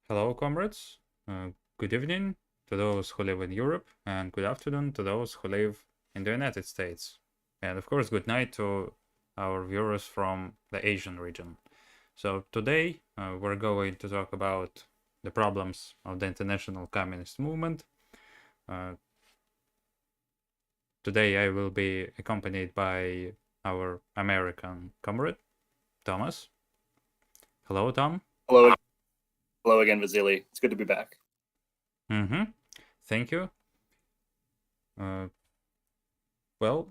Hello, comrades. Good evening to those who live in Europe, and good afternoon to those who live in the United States. And of course, good night to our viewers from the Asian region. So today we're going to talk about the problems of the international communist movement. Uh, Today I will be accompanied by our American comrade, Thomas. Hello, Tom. Hello, hello again, Vasily. It's good to be back. Mm-hmm. Thank you. Uh, well,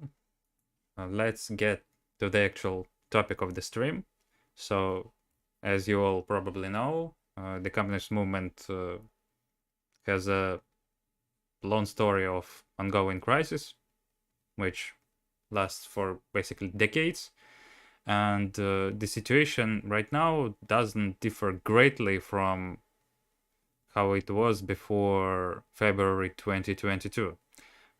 let's get to the actual topic of the stream. So, as you all probably know, the communist movement has a long story of ongoing crisis, which lasts for basically decades. And the situation right now doesn't differ greatly from how it was before February 2022.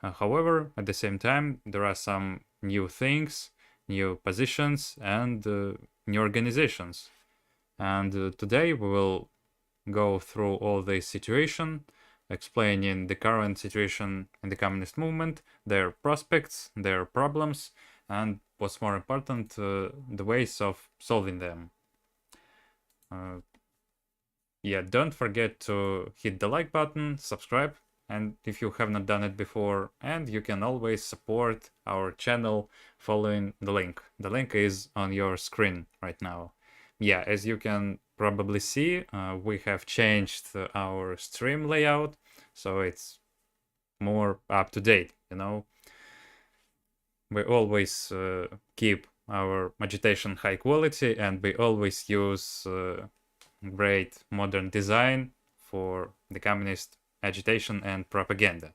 However, at the same time, there are some new things, new positions, and new organizations. And today we will go through all this situation, explaining the current situation in the communist movement, their prospects, their problems, and what's more important, the ways of solving them. Uh, yeah, don't forget to hit the like button, subscribe, and if you have not done it before, and you can always support our channel following the link. The link is on your screen right now. Yeah, as you can probably see, we have changed our stream layout, so it's more up to date, you know. We always keep our agitation high quality, and we always use great modern design for the communist agitation and propaganda.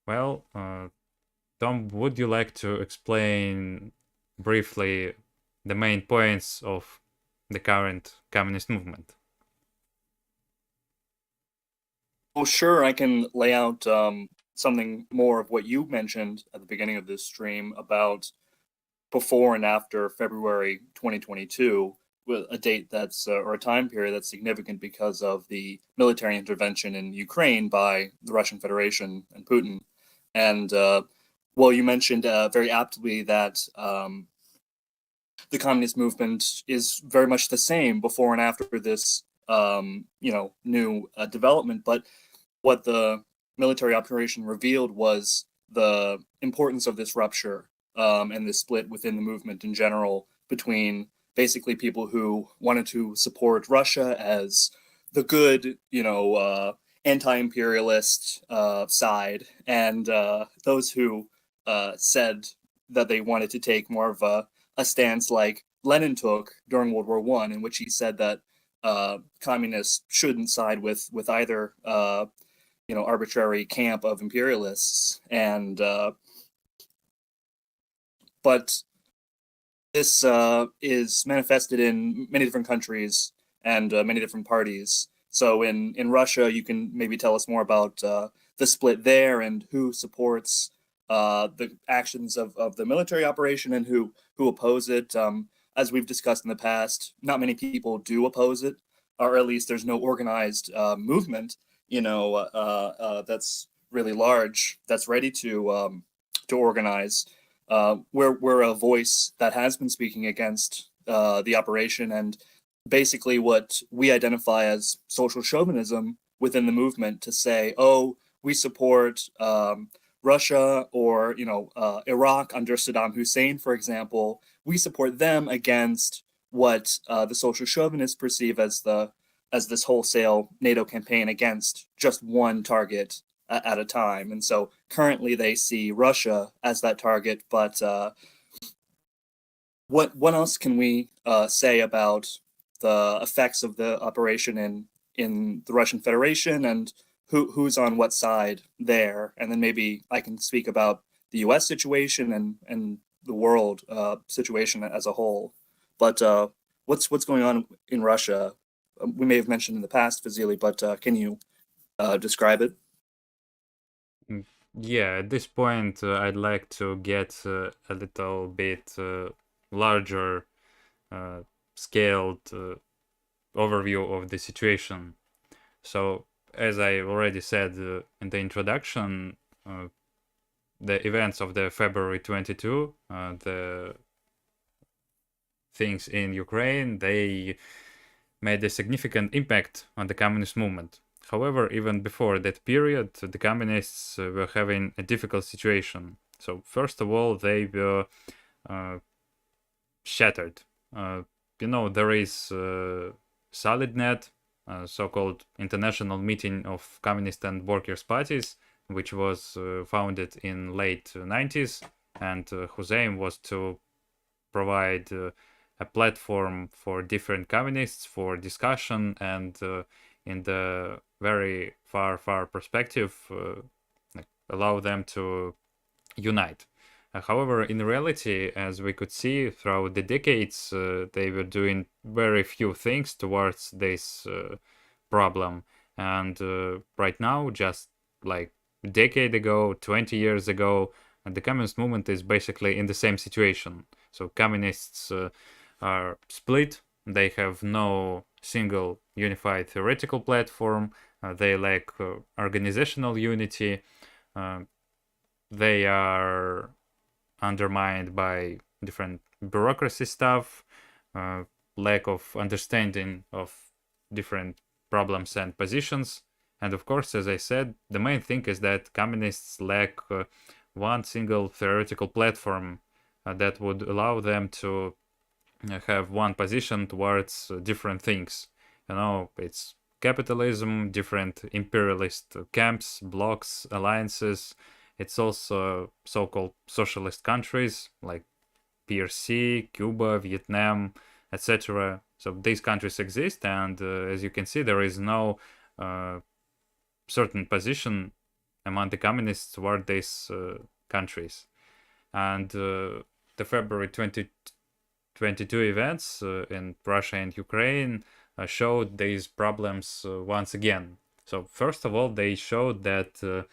Well, Tom, would you like to explain briefly the main points of the current communist movement? Oh, sure, I can lay out something more of what you mentioned at the beginning of this stream about before and after February 2022, a date that's or a time period that's significant because of the military intervention in Ukraine by the Russian Federation and Putin. And well, you mentioned very aptly that the communist movement is very much the same before and after this new development. But what the military operation revealed was the importance of this rupture and this split within the movement in general between basically people who wanted to support Russia as the good, anti-imperialist side, and those who said that they wanted to take more of a stance like Lenin took during World War One, in which he said that communists shouldn't side with either arbitrary camp of imperialists, and but this is manifested in many different countries and many different parties. So in Russia, you can maybe tell us more about the split there and who supports the actions of the military operation and who oppose it. As we've discussed in the past, not many people do oppose it, or at least there's no organized movement, that's really large, that's ready to organize. We're a voice that has been speaking against the operation and basically what we identify as social chauvinism within the movement, to say, oh, we support Russia or Iraq under Saddam Hussein, for example. We support them against what the social chauvinists perceive as this wholesale NATO campaign against just one target at a time. And so currently they see Russia as that target. But what else can we say about the effects of the operation in the Russian Federation and who's on what side there? And then maybe I can speak about the U.S. situation and the world situation as a whole. But what's going on in Russia? We may have mentioned in the past, Vasily, but can you describe it? Yeah, at this point, I'd like to get a little bit larger scaled overview of the situation. So, as I already said in the introduction, the events of the February 22, the things in Ukraine, they made a significant impact on the communist movement. However, even before that period, the communists were having a difficult situation. So, first of all, they were shattered. There is SolidNet, so-called International Meeting of Communist and Workers' Parties, which was founded in late 90s and whose aim was to provide a platform for different communists for discussion and in the very far perspective allow them to unite. However, in reality, as we could see throughout the decades, they were doing very few things towards this problem. And right now, just like a decade ago, 20 years ago, the communist movement is basically in the same situation. So communists are split. They have no single unified theoretical platform. They lack organizational unity. They are undermined by different bureaucracy stuff, lack of understanding of different problems and positions. And of course, as I said, the main thing is that communists lack one single theoretical platform that would allow them to have one position towards different things. It's capitalism, different imperialist camps, blocks, alliances. It's also so-called socialist countries like PRC, Cuba, Vietnam, etc. So these countries exist, and as you can see, there is no certain position among the communists toward these countries. And the February 2022 events in Russia and Ukraine showed these problems once again. So first of all, they showed that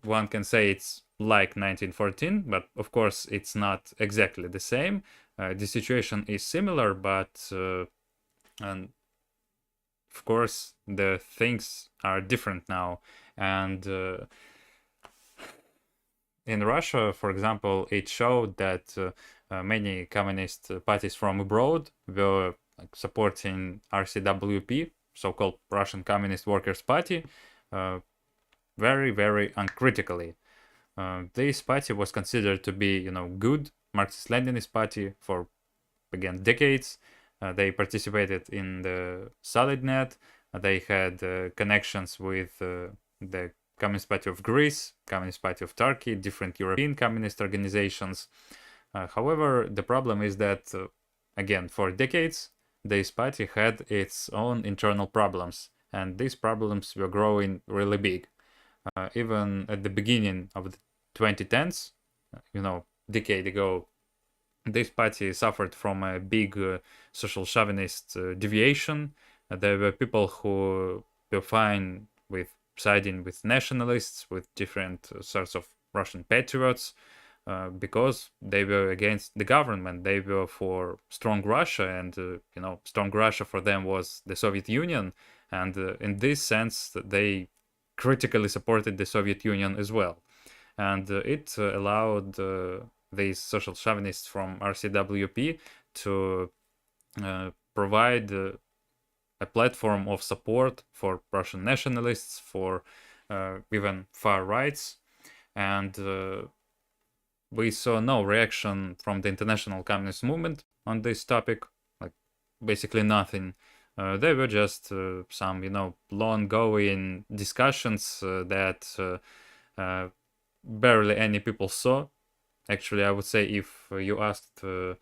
one can say it's like 1914, but of course it's not exactly the same. The situation is similar, but and of course the things are different now. And in Russia, for example, it showed that many communist parties from abroad were supporting RCWP, so-called Russian Communist Workers' Party, very, very uncritically. This party was considered to be, good Marxist-Leninist party for, again, decades. They participated in the SolidNet. They had connections with the Communist Party of Greece, Communist Party of Turkey, different European communist organizations. However, the problem is that, again, for decades, this party had its own internal problems, and these problems were growing really big. Even at the beginning of the 2010s, decade ago, this party suffered from a big social chauvinist deviation. There were people who were fine with siding with nationalists, with different sorts of Russian patriots, because they were against the government. They were for strong Russia, and strong Russia for them was the Soviet Union. And in this sense, they critically supported the Soviet Union as well. And it allowed these social chauvinists from RCWP to provide a platform of support for Russian nationalists, for even far rights. And we saw no reaction from the international communist movement on this topic, like basically nothing. They were just some, long-going discussions that barely any people saw. Actually, I would say if you asked an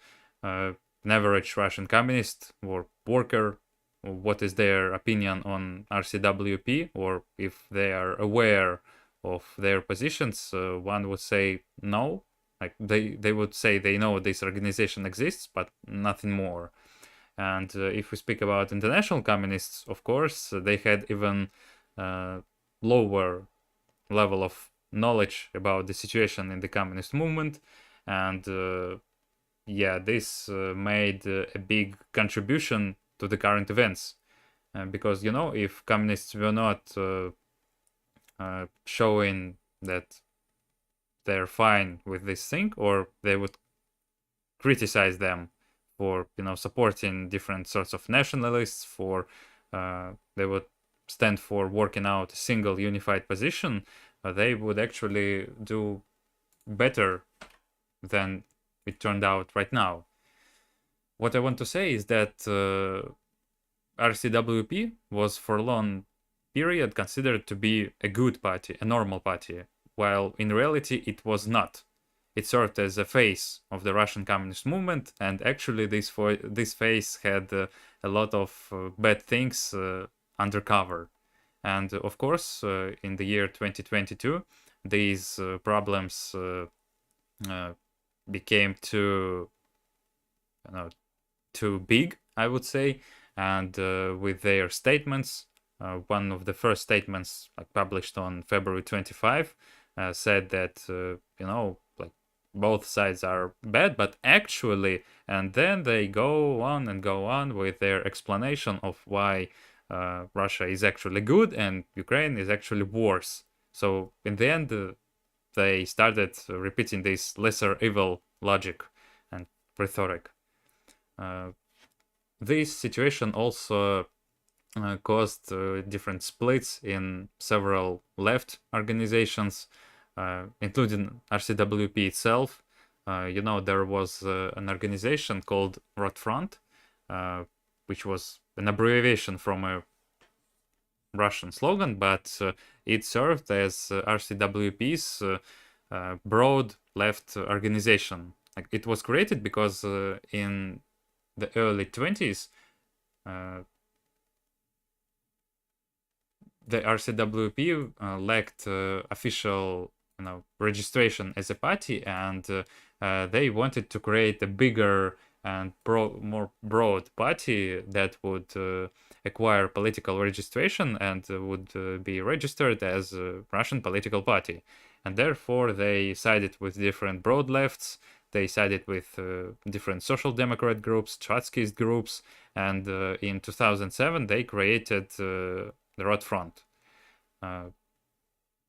average Russian communist or worker what is their opinion on RCWP, or if they are aware of their positions, one would say no. Like they would say they know this organization exists, but nothing more. And if we speak about international communists, of course, they had even lower level of knowledge about the situation in the communist movement. And yeah, this made a big contribution to the current events. Because, you know, if communists were not showing that they're fine with this thing, or they would criticize them for, you know, supporting different sorts of nationalists, for they would stand for working out a single unified position, they would actually do better than it turned out right now. What I want to say is that RCWP was for a long period considered to be a good party, a normal party, while in reality it was not. It served as a face of the Russian communist movement, and actually this face had a lot of bad things undercover. And of course, in the year 2022, these problems became too, you know, too big, I would say. And with their statements, one of the first statements, like published on February 25, said that you know, like, both sides are bad, but actually, and then they go on and go on with their explanation of why Russia is actually good and Ukraine is actually worse. So in the end, they started repeating this lesser evil logic and rhetoric. Uh, this situation also caused different splits in several left organizations, including RCWP itself. You know, there was an organization called Rot Front, which was an abbreviation from a Russian slogan, but it served as RCWP's broad left organization. Like, it was created because in the early 20s, the RCWP lacked official, you know, registration as a party, and they wanted to create a bigger and more broad party that would acquire political registration and would be registered as a Russian political party. And therefore, they sided with different broad lefts. They sided with different social democrat groups, Trotskyist groups, and in 2007 they created the Rot Front.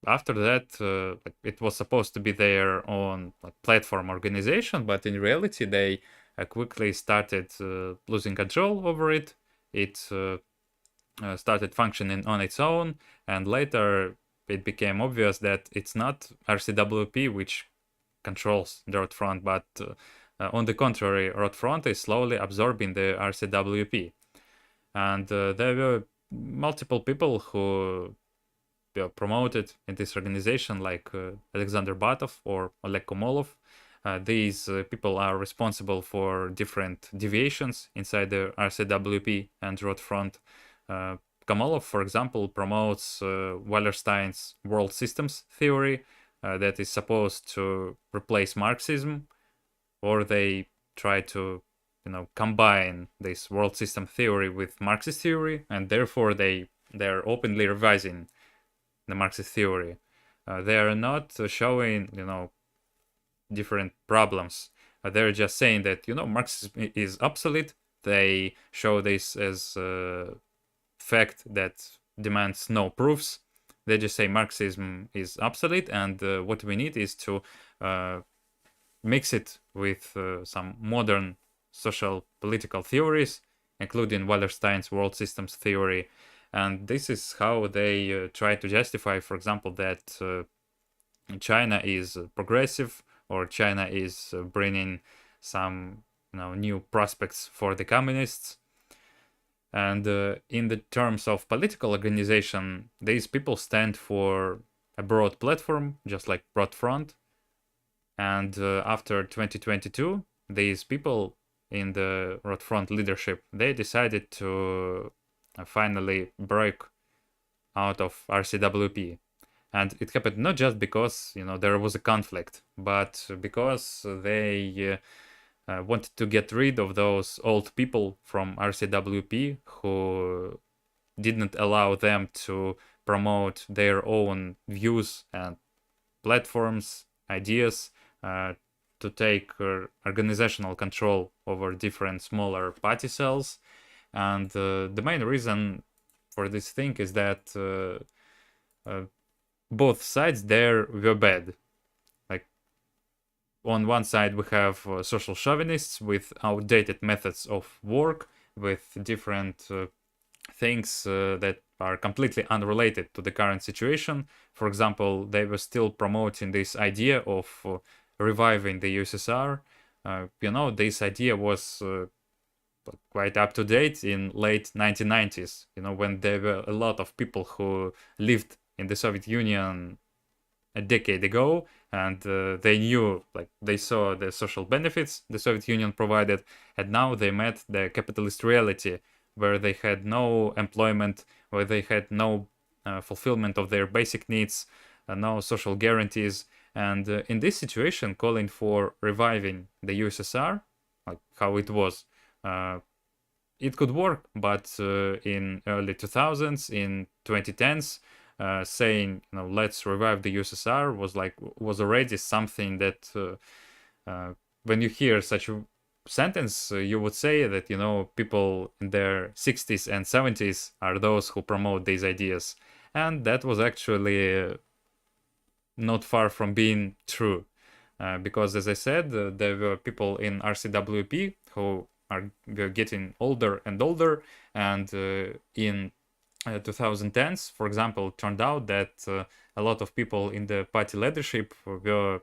After that, it was supposed to be their own, like, platform organization, but in reality, they quickly started losing control over it. It started functioning on its own, and later it became obvious that it's not RCWP which controls the Rot Front, but on the contrary, Rot Front is slowly absorbing the RCWP. And there were multiple people who promoted in this organization, like Alexander Batov or Oleg Komolov. These people are responsible for different deviations inside the RCWP and Rot Front. Komolov, for example, promotes Wallerstein's world systems theory that is supposed to replace Marxism, or they try to, you know, combine this world system theory with Marxist theory, and therefore they're openly revising the Marxist theory. They are not showing, you know, different problems. They're just saying that, you know, Marxism is obsolete. They show this as a fact that demands no proofs. They just say Marxism is obsolete, and what we need is to mix it with some modern social political theories, including Wallerstein's world systems theory. And this is how they try to justify, for example, that China is progressive, or China is bringing some, you know, new prospects for the communists. And in the terms of political organization, these people stand for a broad platform, just like Broad Front. And after 2022, these people in the Rot Front leadership, they decided to finally break out of RCWP. And it happened not just because, you know, there was a conflict, but because they wanted to get rid of those old people from RCWP who didn't allow them to promote their own views and platforms, ideas, to take organizational control over different smaller party cells. And the main reason for this thing is that both sides there were bad. Like, on one side we have social chauvinists with outdated methods of work, with different things that are completely unrelated to the current situation. For example, they were still promoting this idea of reviving the USSR. This idea was quite up to date in late 1990s, when there were a lot of people who lived in the Soviet Union a decade ago, and they knew, like, they saw the social benefits the Soviet Union provided, and now they met the capitalist reality where they had no employment, where they had no fulfillment of their basic needs, no social guarantees. And in this situation, calling for reviving the USSR, like how it was, it could work. But in early 2000s, in 2010s, saying, let's revive the USSR was already something that when you hear such a sentence, you would say that, people in their 60s and 70s are those who promote these ideas. And that was actually not far from being true. Because, as I said, there were people in RCWP who were getting older and older, and in 2010s, for example, it turned out that a lot of people in the party leadership were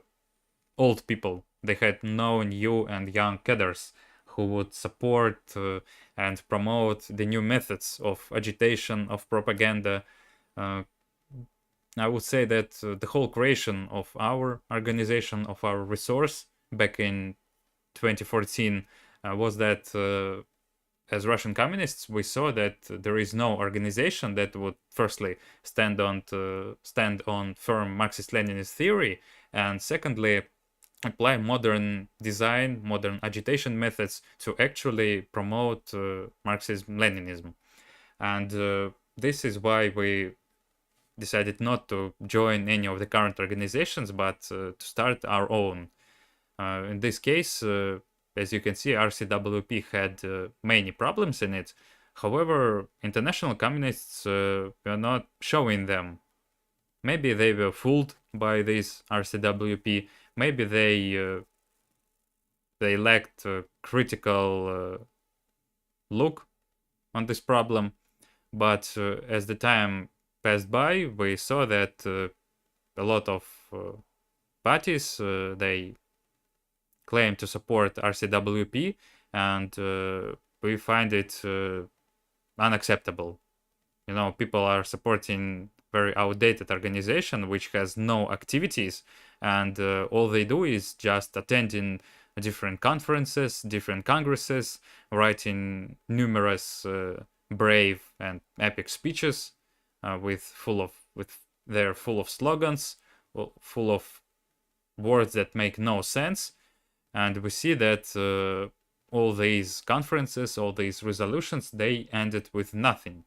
old people. They had no new and young cadres who would support and promote the new methods of agitation, of propaganda. I would say that the whole creation of our organization, of our resource back in 2014 was that as Russian communists, we saw that there is no organization that would firstly stand on firm Marxist-Leninist theory, and secondly apply modern design, modern agitation methods to actually promote Marxism-Leninism. And this is why we decided not to join any of the current organizations, but to start our own. In this case, as you can see, RCWP had many problems in it. However, international communists were not showing them. Maybe they were fooled by this RCWP. Maybe they lacked a critical look on this problem. But as the time passed by, we saw that a lot of parties, they claim to support RCWP, and we find it unacceptable. People are supporting very outdated organization which has no activities, and all they do is just attending different conferences, different congresses, writing numerous brave and epic speeches they're full of slogans, full of words that make no sense. And we see that all these conferences, all these resolutions, they ended with nothing.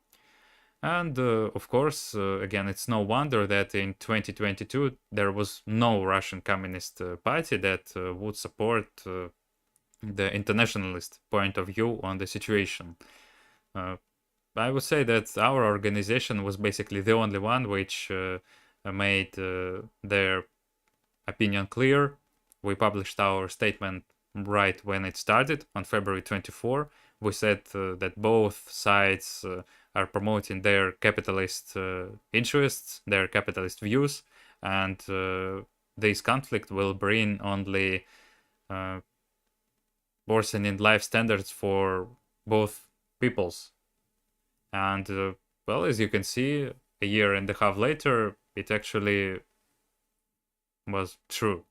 And of course, again, it's no wonder that in 2022 there was no Russian Communist Party that would support the internationalist point of view on the situation. I would say that our organization was basically the only one which made their opinion clear. We published our statement right when it started on February 24. We said that both sides are promoting their capitalist interests, their capitalist views, and this conflict will bring only worsening life standards for both peoples. And well, as you can see, a year and a half later, it actually was true.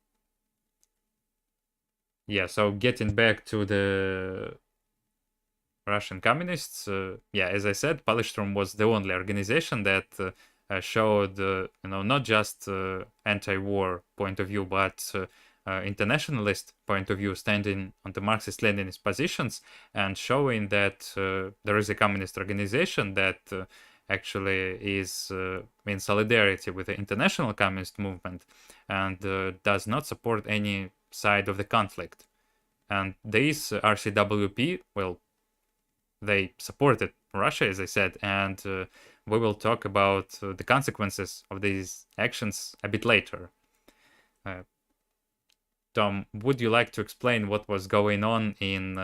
Yeah, so getting back to the Russian communists, as I said, Palestrom was the only organization that showed, not just anti-war point of view, but internationalist point of view, standing on the Marxist-Leninist positions and showing that there is a communist organization that actually is in solidarity with the international communist movement and does not support any side of the conflict. And this RCWP, well, they supported Russia, as I said, and we will talk about the consequences of these actions a bit later. Tom, would you like to explain what was going on in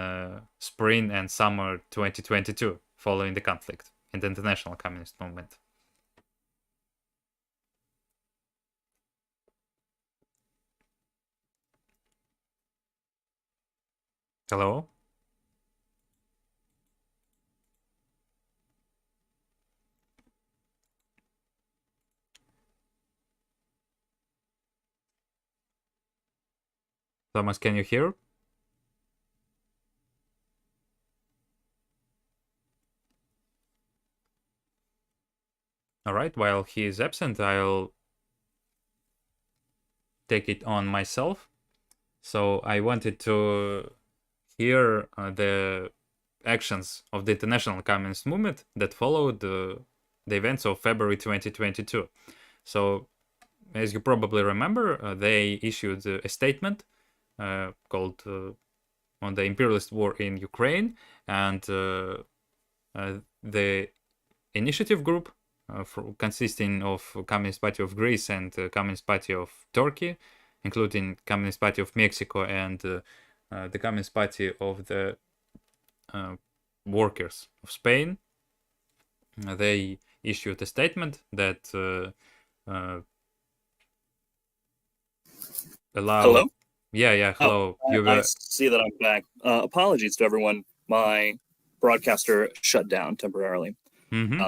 spring and summer 2022 following the conflict in the international communist movement? Hello? Thomas, can you hear? All right, while he is absent, I'll take it on myself. So I wanted to hear the actions of the international communist movement that followed the events of February 2022. So, as you probably remember, they issued a statement called on the imperialist war in Ukraine, and the initiative group consisting of Communist Party of Greece and Communist Party of Turkey, including Communist Party of Mexico and the Communist Party of the Workers of Spain. They issued a statement that allowed. Hello? Yeah, hello. I see that I'm back. Apologies to everyone. My broadcaster shut down temporarily.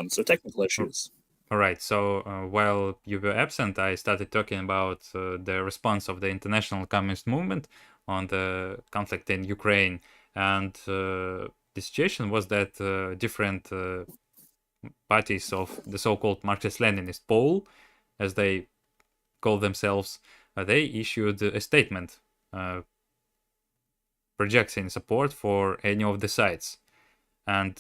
So technical issues. All right. So while you were absent, I started talking about the response of the international communist movement on the conflict in Ukraine. And the situation was that different parties of the so-called Marxist-Leninist pole, as they call themselves, they issued a statement projecting support for any of the sides. And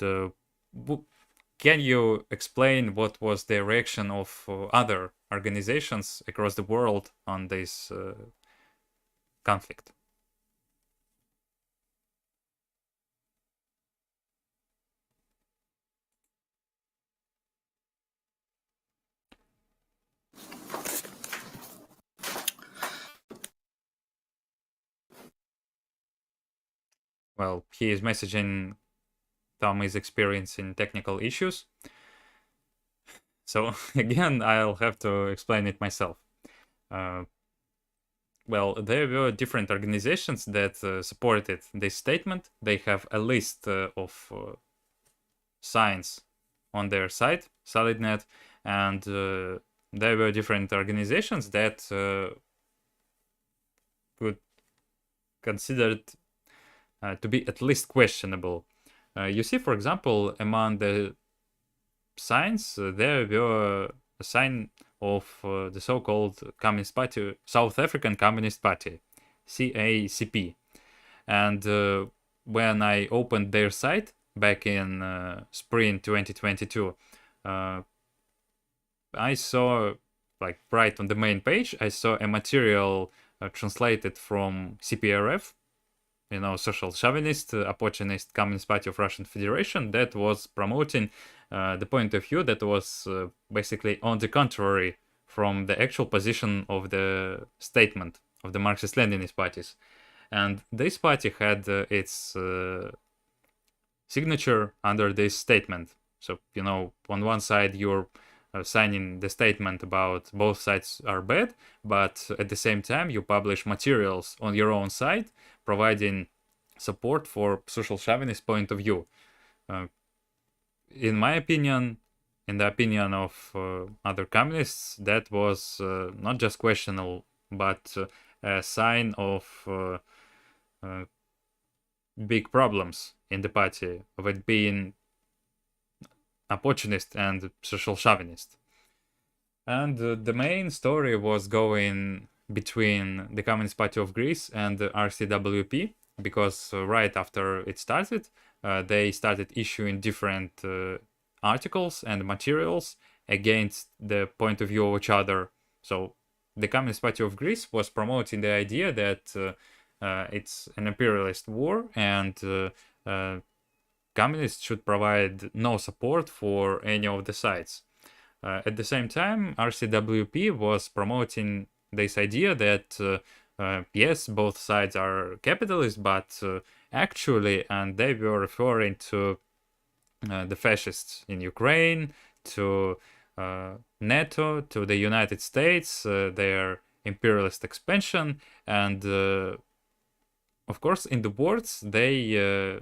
can you explain what was the reaction of other organizations across the world on this conflict? Well, he is messaging Tom is experiencing technical issues. So again, I'll have to explain it myself. Well, there were different organizations that supported this statement. They have a list of signs on their site, SolidNet, and there were different organizations that would considered to be at least questionable. You see, for example, among the signs, there were a sign of the so-called Communist Party, South African Communist Party, CACP. And when I opened their site back in spring 2022, I saw, like right on the main page, I saw a material translated from CPRF, you know, social chauvinist, opportunist Communist Party of Russian Federation, that was promoting the point of view that was basically on the contrary from the actual position of the statement of the Marxist-Leninist parties. And this party had its signature under this statement. So, you know, on one side you're signing the statement about both sides are bad, but at the same time you publish materials on your own site providing support for social chauvinist point of view. In my opinion, in the opinion of other communists, that was not just questionable, but a sign of big problems in the party, of it being opportunist and social chauvinist. And the main story was going between the Communist Party of Greece and the RCWP, because right after it started, they started issuing different articles and materials against the point of view of each other. So the Communist Party of Greece was promoting the idea that it's an imperialist war, and communists should provide no support for any of the sides. At the same time, RCWP was promoting this idea that yes, both sides are capitalist, but actually, and they were referring to the fascists in Ukraine, to NATO, to the United States, their imperialist expansion, and of course, in the words, they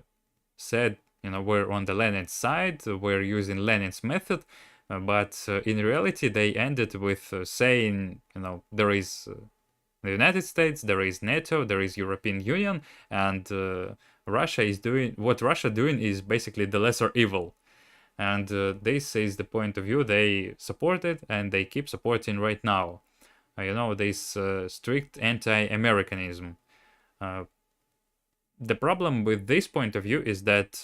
said, we're on the Lenin's side, we're using Lenin's method, but in reality, they ended with saying, there is the United States, there is NATO, there is European Union, and Russia is doing what Russia doing is basically the lesser evil. And this is the point of view they supported and they keep supporting right now. This strict anti-Americanism. The problem with this point of view is that,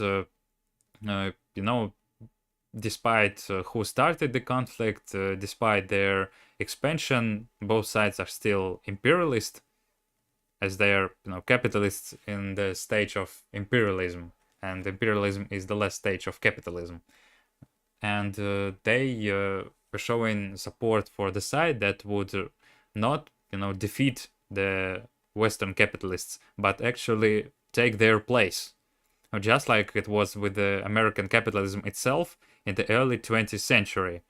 despite who started the conflict, despite their expansion, both sides are still imperialist, as they are, capitalists in the stage of imperialism, and imperialism is the last stage of capitalism. And they were showing support for the side that would not, defeat the Western capitalists, but actually take their place. Just like it was with the American capitalism itself in the early 20th century.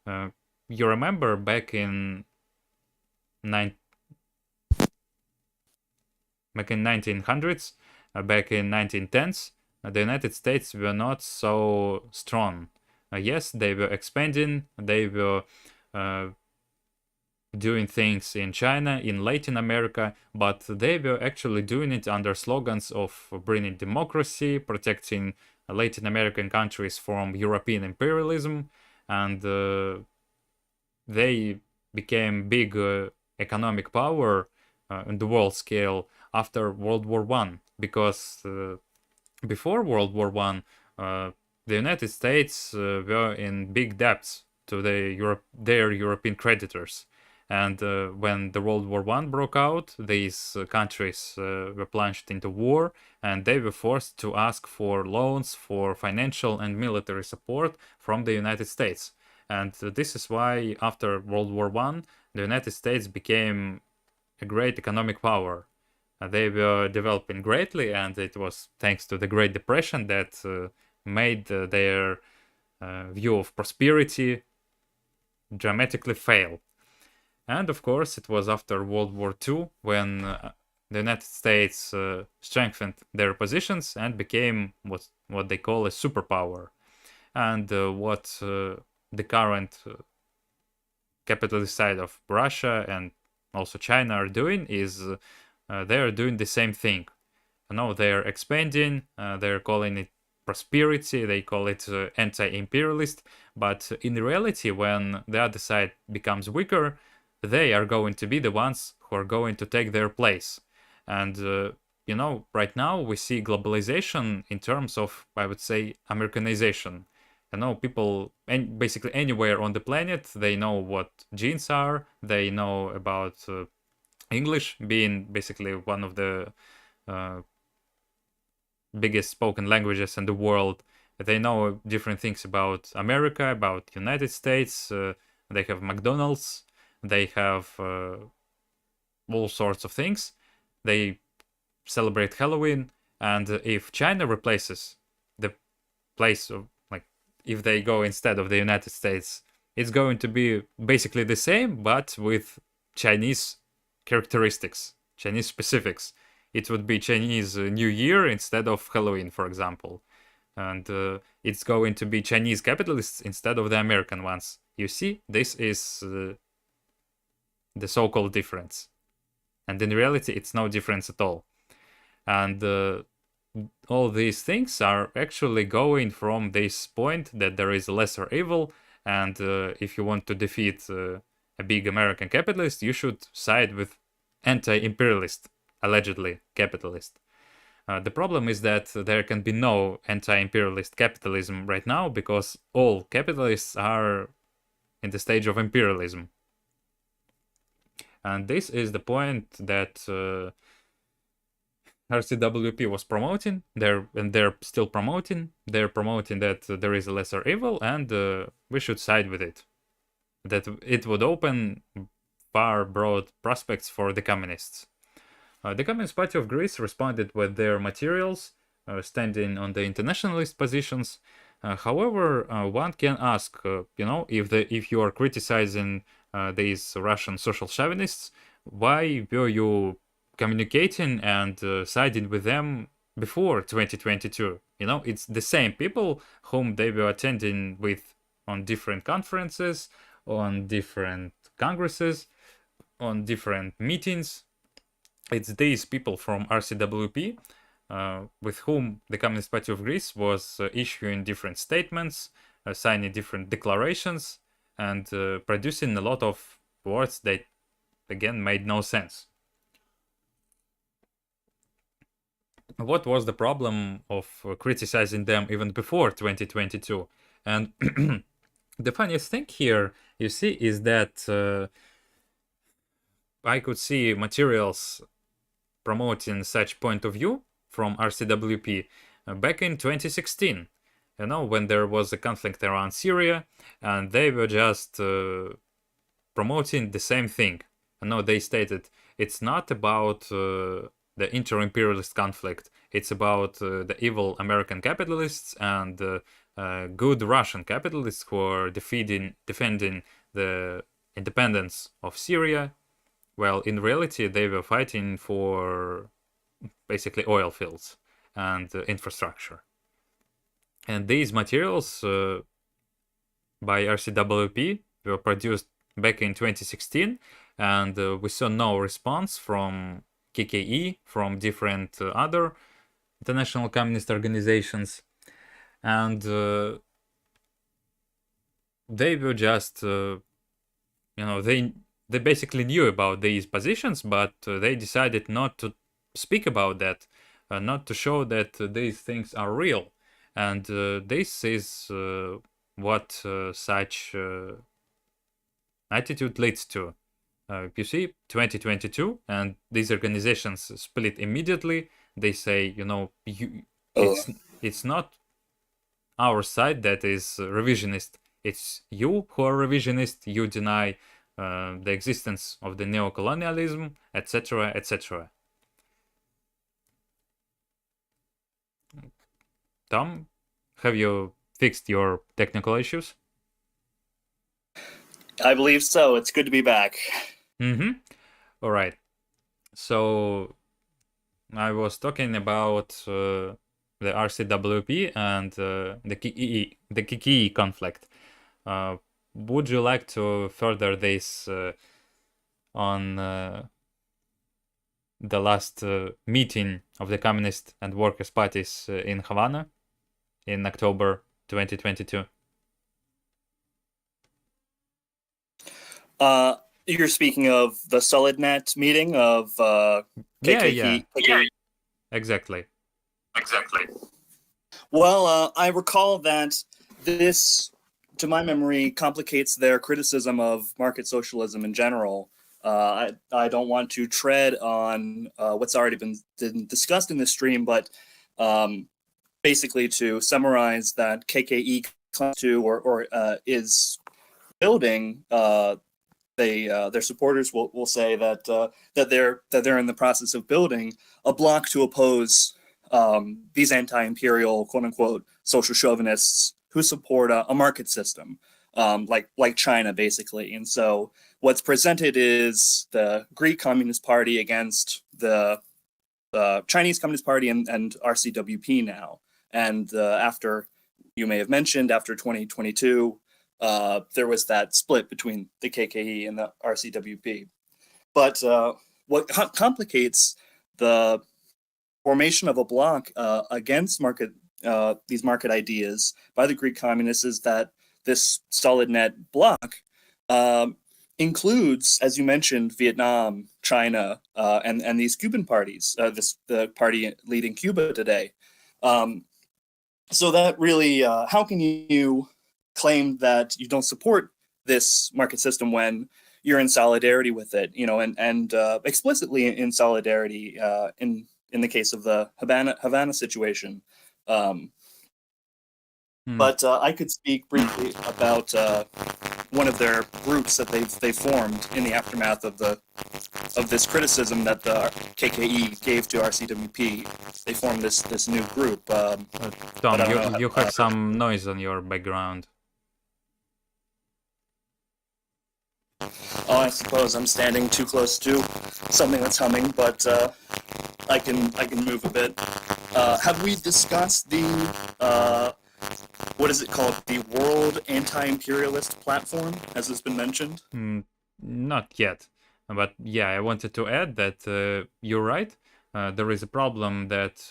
You remember back in 1900s, back in 1910s, the United States were not so strong. Yes, they were expanding, they were doing things in China, in Latin America, but they were actually doing it under slogans of bringing democracy, protecting Latin American countries from European imperialism, and they became big economic power in the world scale after World War I, because before World War I, the United States were in big debts to their European creditors. And when the World War I broke out, these countries were plunged into war, and they were forced to ask for loans for financial and military support from the United States. And this is why after World War I, the United States became a great economic power. They were developing greatly, and it was thanks to the Great Depression that made their view of prosperity dramatically fail. And of course, it was after World War II when the United States strengthened their positions and became what they call a superpower. And what the current capitalist side of Russia and also China are doing is they are doing the same thing. They're expanding, they're calling it prosperity, they call it anti-imperialist, but in reality, when the other side becomes weaker, they are going to be the ones who are going to take their place. And, right now we see globalization in terms of, I would say, Americanization. People basically anywhere on the planet, they know what genes are, they know about English being basically one of the biggest spoken languages in the world. They know different things about America, about United States. They have McDonald's. They have all sorts of things. They celebrate Halloween. And if China replaces the place of, if they go instead of the United States, it's going to be basically the same, but with Chinese characteristics, Chinese specifics. It would be Chinese New Year instead of Halloween, for example. And it's going to be Chinese capitalists instead of the American ones. You see, this is the so-called difference. And in reality, it's no difference at all. And all these things are actually going from this point that there is a lesser evil, and if you want to defeat a big American capitalist, you should side with anti-imperialist, allegedly capitalist. The problem is that there can be no anti-imperialist capitalism right now because all capitalists are in the stage of imperialism. And this is the point that RCWP was promoting. They're still promoting. They're promoting that there is a lesser evil, and we should side with it. That it would open far broad prospects for the communists. The Communist Party of Greece responded with their materials, standing on the internationalist positions. However, one can ask, if you are criticizing these Russian social chauvinists, why were you communicating and siding with them before 2022? It's the same people whom they were attending with on different conferences, on different congresses, on different meetings. It's these people from RCWP with whom the Communist Party of Greece was issuing different statements, signing different declarations, and producing a lot of words that, again, made no sense. What was the problem of criticizing them even before 2022? And the funniest thing here, you see, is that I could see materials promoting such point of view from RCWP back in 2016, when there was a conflict around Syria, and they were just promoting the same thing. They stated it's not about the inter-imperialist conflict, it's about the evil American capitalists and good Russian capitalists who are defending the independence of Syria. Well, in reality, they were fighting for basically oil fields and infrastructure. And these materials by RCWP were produced back in 2016, and we saw no response from KKE, from different other international communist organizations. And they were just, they basically knew about these positions, but they decided not to speak about that, not to show that these things are real. And this is what such attitude leads to. You see, 2022, and these organizations split immediately. They say, it's not our side that is revisionist. It's you who are revisionist. You deny the existence of the neocolonialism, etc., etc. Tom, have you fixed your technical issues? I believe so. It's good to be back. Mm-hmm. All right. So I was talking about the RCWP and the KKE conflict. Would you like to further this on the last meeting of the Communist and Workers' Parties in Havana in October 2022? You're speaking of the SolidNet meeting of KKE? Yeah. Exactly. Well, I recall that this, to my memory, complicates their criticism of market socialism in general. I don't want to tread on what's already been discussed in this stream, but basically to summarize that KKE comes to or is building, their supporters will say that they're in the process of building a bloc to oppose these anti-imperial, quote unquote, social chauvinists who support a market system, like China, basically. And so what's presented is the Greek Communist Party against the Chinese Communist Party and RCWP now. And after, you may have mentioned, after 2022, there was that split between the KKE and the RCWP. But what complicates the formation of a bloc against these market ideas by the Greek communists is that this SolidNet bloc includes, as you mentioned, Vietnam, China, and these Cuban parties, the party leading Cuba today. So that really, how can you claim that you don't support this market system when you're in solidarity with it, and explicitly in solidarity in the case of the Havana situation. But I could speak briefly about one of their groups that they formed in the aftermath of this criticism that the KKE gave to RCWP. They formed this new group. Tom, you have some noise on your background. Oh, I suppose I'm standing too close to something that's humming, but I can move a bit. Have we discussed the what is it called? The World Anti-Imperialist platform? Has this been mentioned? Not yet, but yeah, I wanted to add that you're right. There is a problem that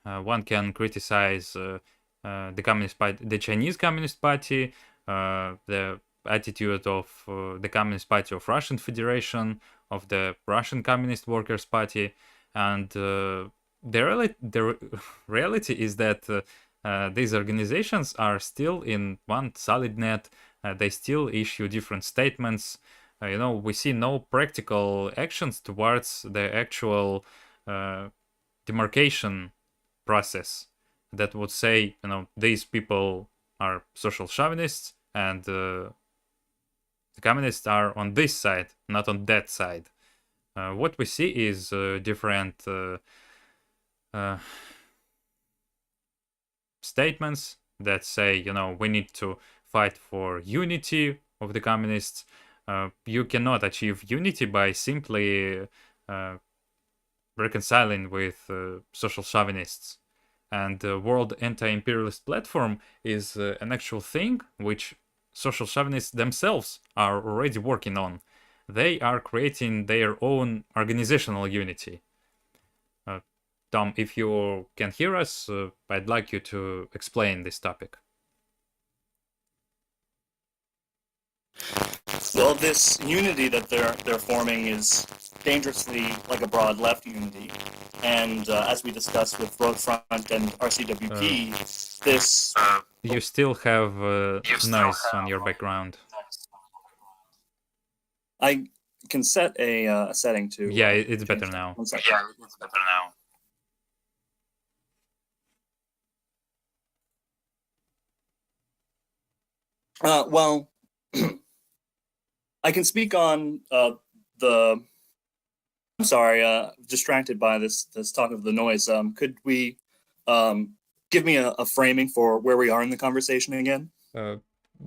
one can criticize the Communist Party, the Chinese Communist Party, the attitude of the Communist Party of Russian Federation, of the Russian Communist Workers' Party, and the reality is that these organizations are still in one solid net. They still issue different statements. We see no practical actions towards the actual demarcation process that would say, these people are social chauvinists and the communists are on this side, not on that side. What we see is different statements that say, we need to fight for unity of the communists. You cannot achieve unity by simply reconciling with social chauvinists. And the World Anti-Imperialist platform is an actual thing which social chauvinists themselves are already working on. They are creating their own organizational unity. Tom, if you can hear us, I'd like you to explain this topic. Well, this unity that they're forming is dangerously like a broad left unity, and as we discussed with Road Front and RCWP, this you still have noise on your background. I can set a setting to. Yeah, it's better now. One second. Yeah, it's better now. Well, I can speak on the. I'm sorry, distracted by this talk of the noise. Could we give me a framing for where we are in the conversation again?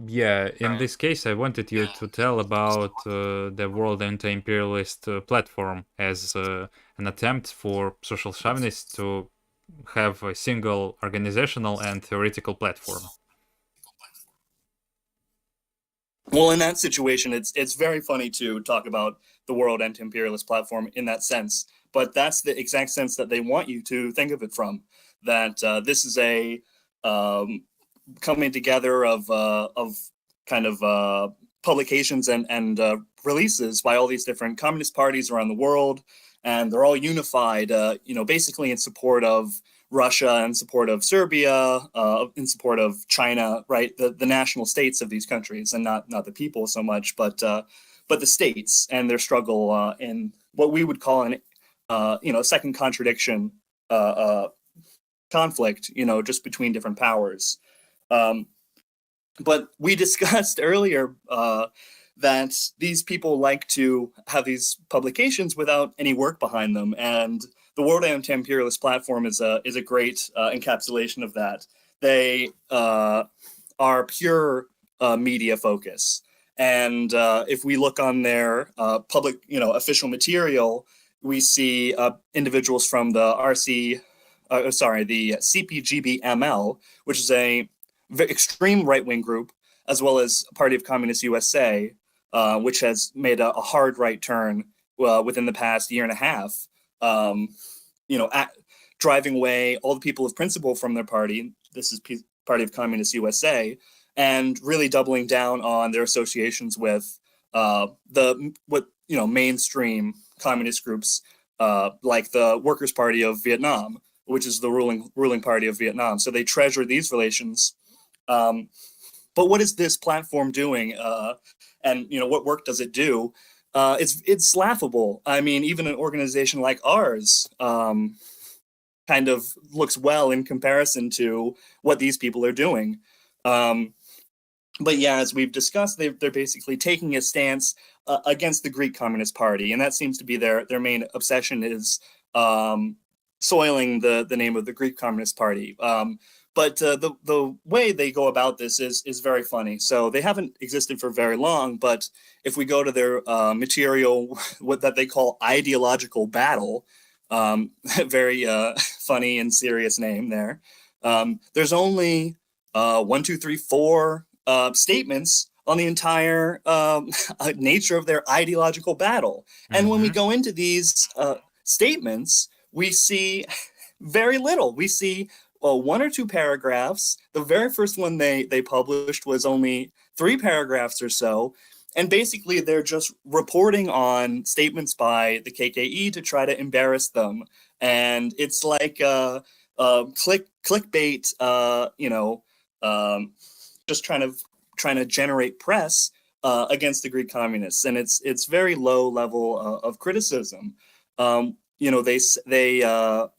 Yeah, in this case, I wanted you to tell about the World Anti-Imperialist platform as an attempt for social chauvinists to have a single organizational and theoretical platform. Well, in that situation, it's very funny to talk about the World Anti-Imperialist platform in that sense, but that's the exact sense that they want you to think of it from. That this is a coming together of kind of publications and releases by all these different communist parties around the world, and they're all unified, basically in support of Russia, in support of Serbia, in support of China, right? The national states of these countries, and not the people so much, but the states and their struggle in what we would call an second contradiction conflict, just between different powers. But we discussed earlier that these people like to have these publications without any work behind them, and the World Anti-Imperialist platform is a great encapsulation of that. They are pure media focus, and if we look on their public, official material, we see individuals from the the CPGB-ML, which is a extreme right-wing group, as well as Party of Communist USA, which has made a hard right turn within the past year and a half. Driving away all the people of principle from their party. This is Party of Communist USA, and really doubling down on their associations with mainstream communist groups like the Workers' Party of Vietnam, which is the ruling party of Vietnam. So they treasure these relations. But what is this platform doing? And what work does it do? It's laughable. I mean, even an organization like ours kind of looks well in comparison to what these people are doing. But yeah, as we've discussed, they're basically taking a stance against the Greek Communist Party, and that seems to be their main obsession, is soiling the name of the Greek Communist Party. But the way they go about this is very funny. So they haven't existed for very long, but if we go to their material, what that they call ideological battle, very funny and serious name there. There's only 1, 2, 3, 4 statements on the entire nature of their ideological battle. And when we go into these statements, we see very little. We see 1 or 2 paragraphs. The very first one they published was only 3 paragraphs or so. And basically, they're just reporting on statements by the KKE to try to embarrass them. And it's like clickbait, just trying to generate press against the Greek communists. And it's very low level of criticism. They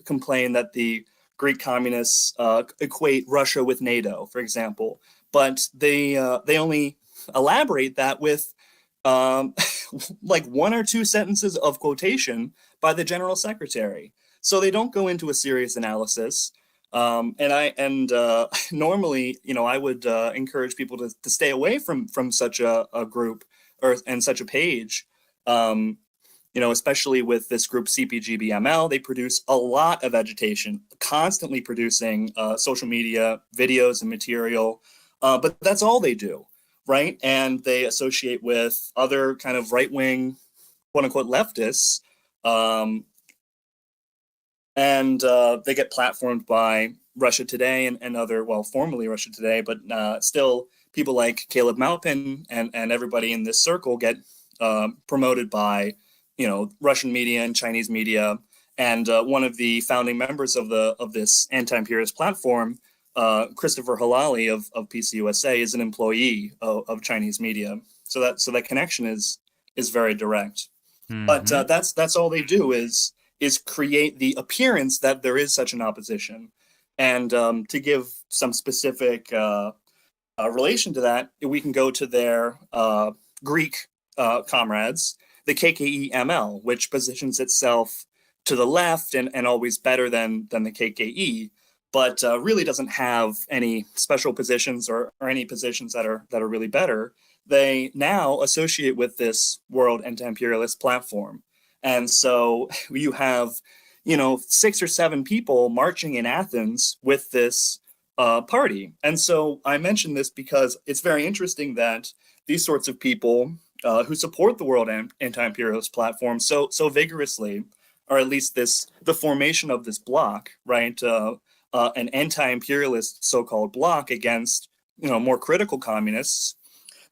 complain that the Greek communists equate Russia with NATO, for example, but they only elaborate that with like 1 or 2 sentences of quotation by the general secretary. So they don't go into a serious analysis. Normally, I would encourage people to stay away from such a group and such a page. Especially with this group CPGBML, they produce a lot of agitation, constantly producing social media videos and material. But that's all they do, right? And they associate with other kind of right-wing, quote-unquote, leftists. And they get platformed by Russia Today and other, well, formerly Russia Today, but still people like Caleb Maupin and everybody in this circle get promoted by, Russian media and Chinese media. And one of the founding members of this anti-imperialist platform, Christopher Halali of PCUSA, is an employee of Chinese media. So that connection is very direct. But that's all they do is create the appearance that there is such an opposition. And to give some specific relation to that, we can go to their Greek comrades, the KKE-ML, which positions itself to the left and always better than the KKE, but really doesn't have any special positions or any positions that are really better. They now associate with this World Anti-Imperialist platform. And so you have, 6 or 7 people marching in Athens with this party. And so I mention this because it's very interesting that these sorts of people who support the World Anti-Imperialist platform so vigorously, or at least the formation of this bloc, right? An anti-imperialist so-called bloc against, more critical communists.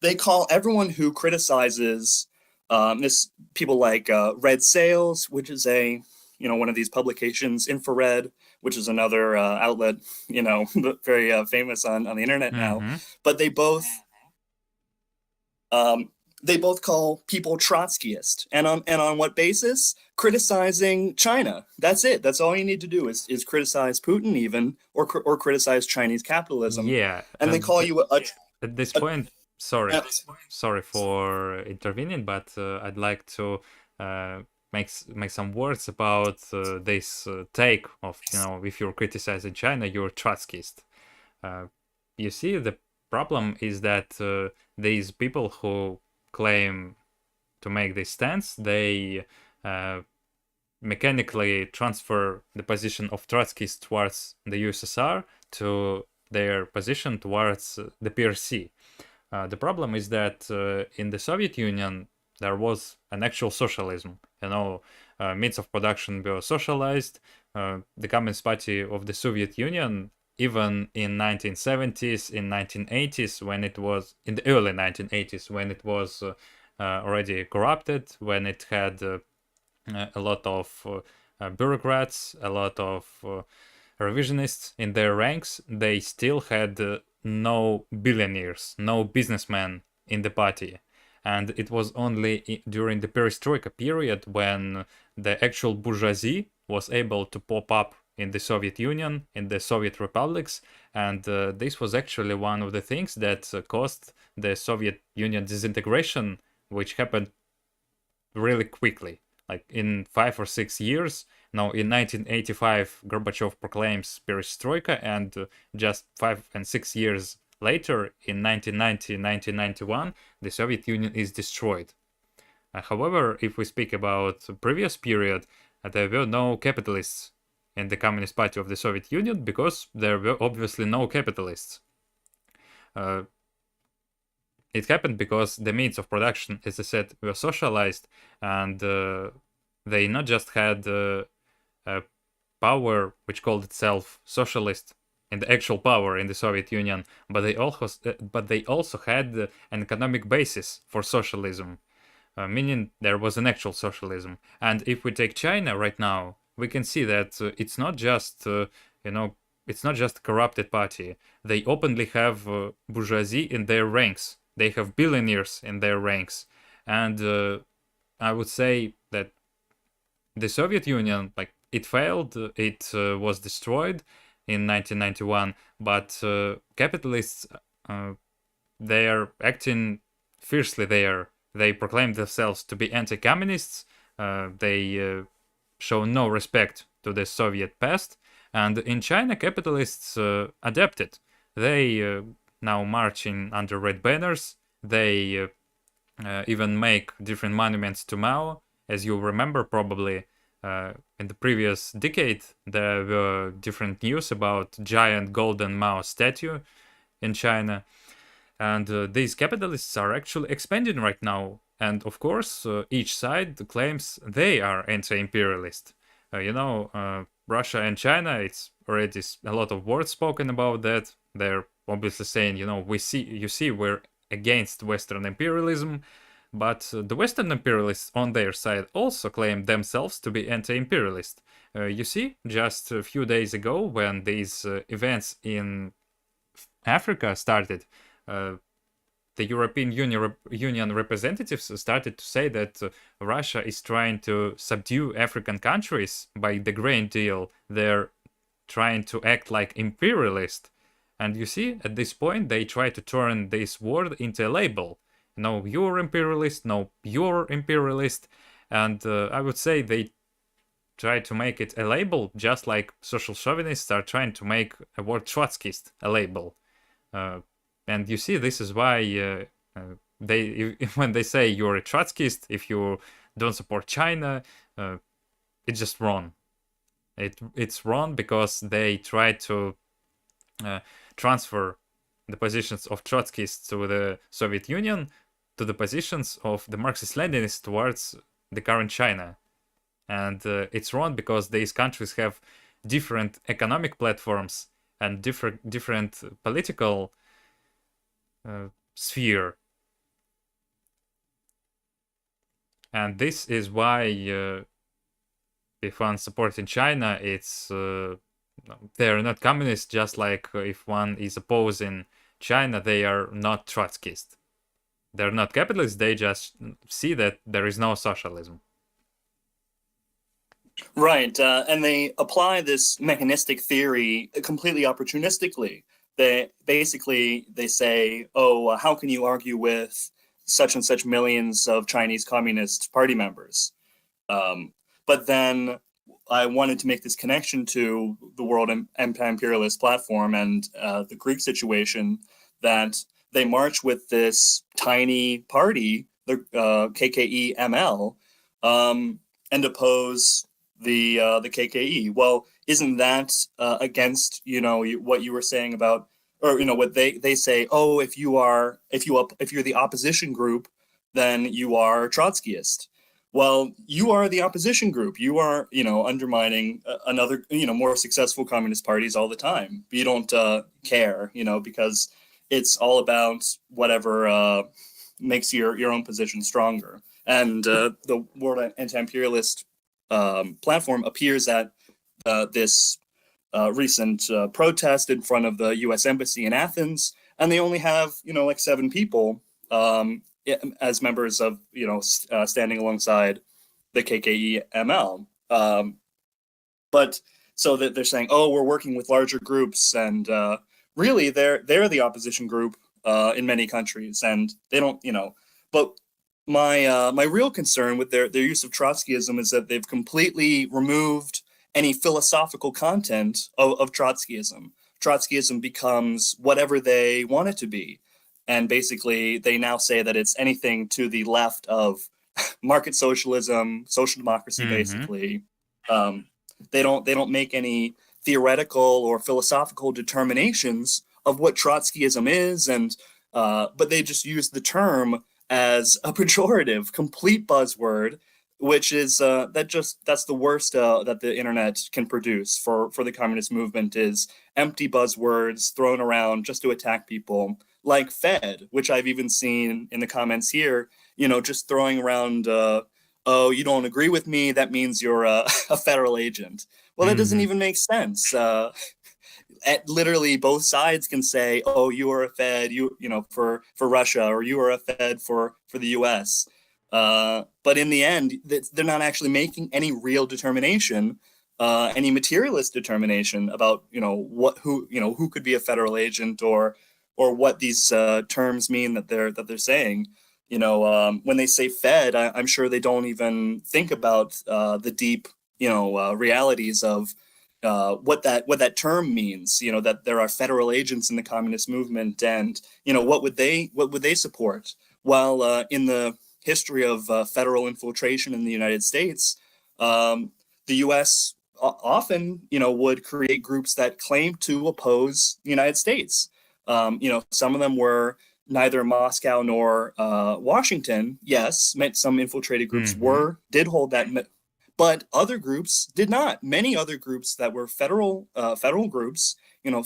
They call everyone who criticizes this, people like Red Sails, which is one of these publications, Infrared, which is another outlet, very famous on the internet now. But they both call people Trotskyist, and on what basis? Criticizing China. That's it. That's all you need to do is criticize Putin, even or criticize Chinese capitalism. Yeah, and they call you at this point. Sorry for intervening, but I'd like to make some words about this take of, if you're criticizing China, you're Trotskyist. You see, the problem is that these people who claim to make this stance, they mechanically transfer the position of Trotskyist towards the USSR to their position towards the PRC. The problem is that in the Soviet Union, there was an actual socialism. Means of production were socialized. The Communist Party of the Soviet Union, even in 1970s, in 1980s, when it was in the early 1980s, when it was already corrupted, when it had a lot of bureaucrats, a lot of revisionists in their ranks, they still had no billionaires, no businessmen in the party. And it was only during the perestroika period when the actual bourgeoisie was able to pop up in the Soviet Union, in the Soviet republics. And this was actually one of the things that caused the Soviet Union disintegration, which happened really quickly, like in 5 or 6 years. Now, in 1985, Gorbachev proclaims perestroika, and just 5 and 6 years later, in 1990, 1991, the Soviet Union is destroyed. However, if we speak about the previous period, there were no capitalists in the Communist Party of the Soviet Union because there were obviously no capitalists. It happened because the means of production, as I said, were socialized, and they not just had a power which called itself socialist and the actual power in the Soviet Union, but they also had an economic basis for socialism, meaning there was an actual socialism. And if we take China right now, we can see that it's not just it's not just a corrupted party. They openly have bourgeoisie in their ranks. They have billionaires in their ranks, and I would say that the Soviet Union, like, it failed, it was destroyed in 1991, but capitalists, they are acting fiercely there. They proclaim themselves to be anti-communists. They show no respect to the Soviet past. And in China, capitalists adapted. They now marching under red banners. They even make different monuments to Mao. As you remember, probably in the previous decade, there were different news about giant golden Mao statue in China. And these capitalists are actually expanding right now. And of course, each side claims they are anti-imperialist. Russia and China, it's already a lot of words spoken about that. They're obviously saying, we're against Western imperialism. But the Western imperialists on their side also claim themselves to be anti-imperialist. Just a few days ago, when these events in Africa started, the European Union representatives started to say that Russia is trying to subdue African countries by the grain deal. They're trying to act like imperialist. And you see, at this point, they try to turn this word into a label. No, you're imperialist, no, you're imperialist. And I would say they try to make it a label, just like social chauvinists are trying to make a word Trotskyist a label. And you see, this is why when they say you're a Trotskyist, if you don't support China, it's just wrong. It's wrong because they try to transfer the positions of Trotskyists to the Soviet Union to the positions of the Marxist-Leninists towards the current China. And it's wrong because these countries have different economic platforms and different political sphere. And this is why if one supporting China, it's they're not communists, just like if one is opposing China, they are not Trotskyist. They're not capitalists, they just see that there is no socialism. Right, and they apply this mechanistic theory completely opportunistically. They say, oh, how can you argue with such and such millions of Chinese Communist Party members? But then I wanted to make this connection to the World Anti-Imperialist platform and the Greek situation, that they march with this tiny party, the KKE-ML, and oppose the KKE. Well, isn't that against what you were saying about, or what they say? Oh, if you're the opposition group, then you are Trotskyist. Well, you are the opposition group. You are undermining another more successful communist parties all the time. But you don't care, because it's all about whatever makes your own position stronger. And the World Anti-Imperialist platform appears at this recent protest in front of the U.S. Embassy in Athens, and they only have like 7 people as members of standing alongside the KKEML. But so that they're saying, oh, we're working with larger groups, and really they're the opposition group in many countries, and they don't, But my real concern with their use of Trotskyism is that they've completely removed any philosophical content of Trotskyism. Trotskyism becomes whatever they want it to be, and basically they now say that it's anything to the left of market socialism, social democracy, Mm-hmm. basically. Um, they don't make any theoretical or philosophical determinations of what Trotskyism is, and but they just use the term as a pejorative, complete buzzword, which is that's the worst that the internet can produce for the communist movement, is empty buzzwords thrown around just to attack people, like Fed, which I've even seen in the comments here, just throwing around, oh, you don't agree with me, that means you're a federal agent. Well, that doesn't Mm-hmm. even make sense. Literally both sides can say, oh, you are a Fed, for Russia, or you are a Fed for the US. But in the end, they're not actually making any real determination, any materialist determination about who could be a federal agent, or what these terms mean that they're saying. When they say Fed, I'm sure they don't even think about the deep realities of what that term means. That there are federal agents in the communist movement, and what would they support? While in the history of federal infiltration in the United States, the U.S. often would create groups that claim to oppose the United States. Some of them were neither Moscow nor Washington. Yes, some infiltrated groups Mm-hmm. did hold that, but other groups did not. Many other groups that were federal groups,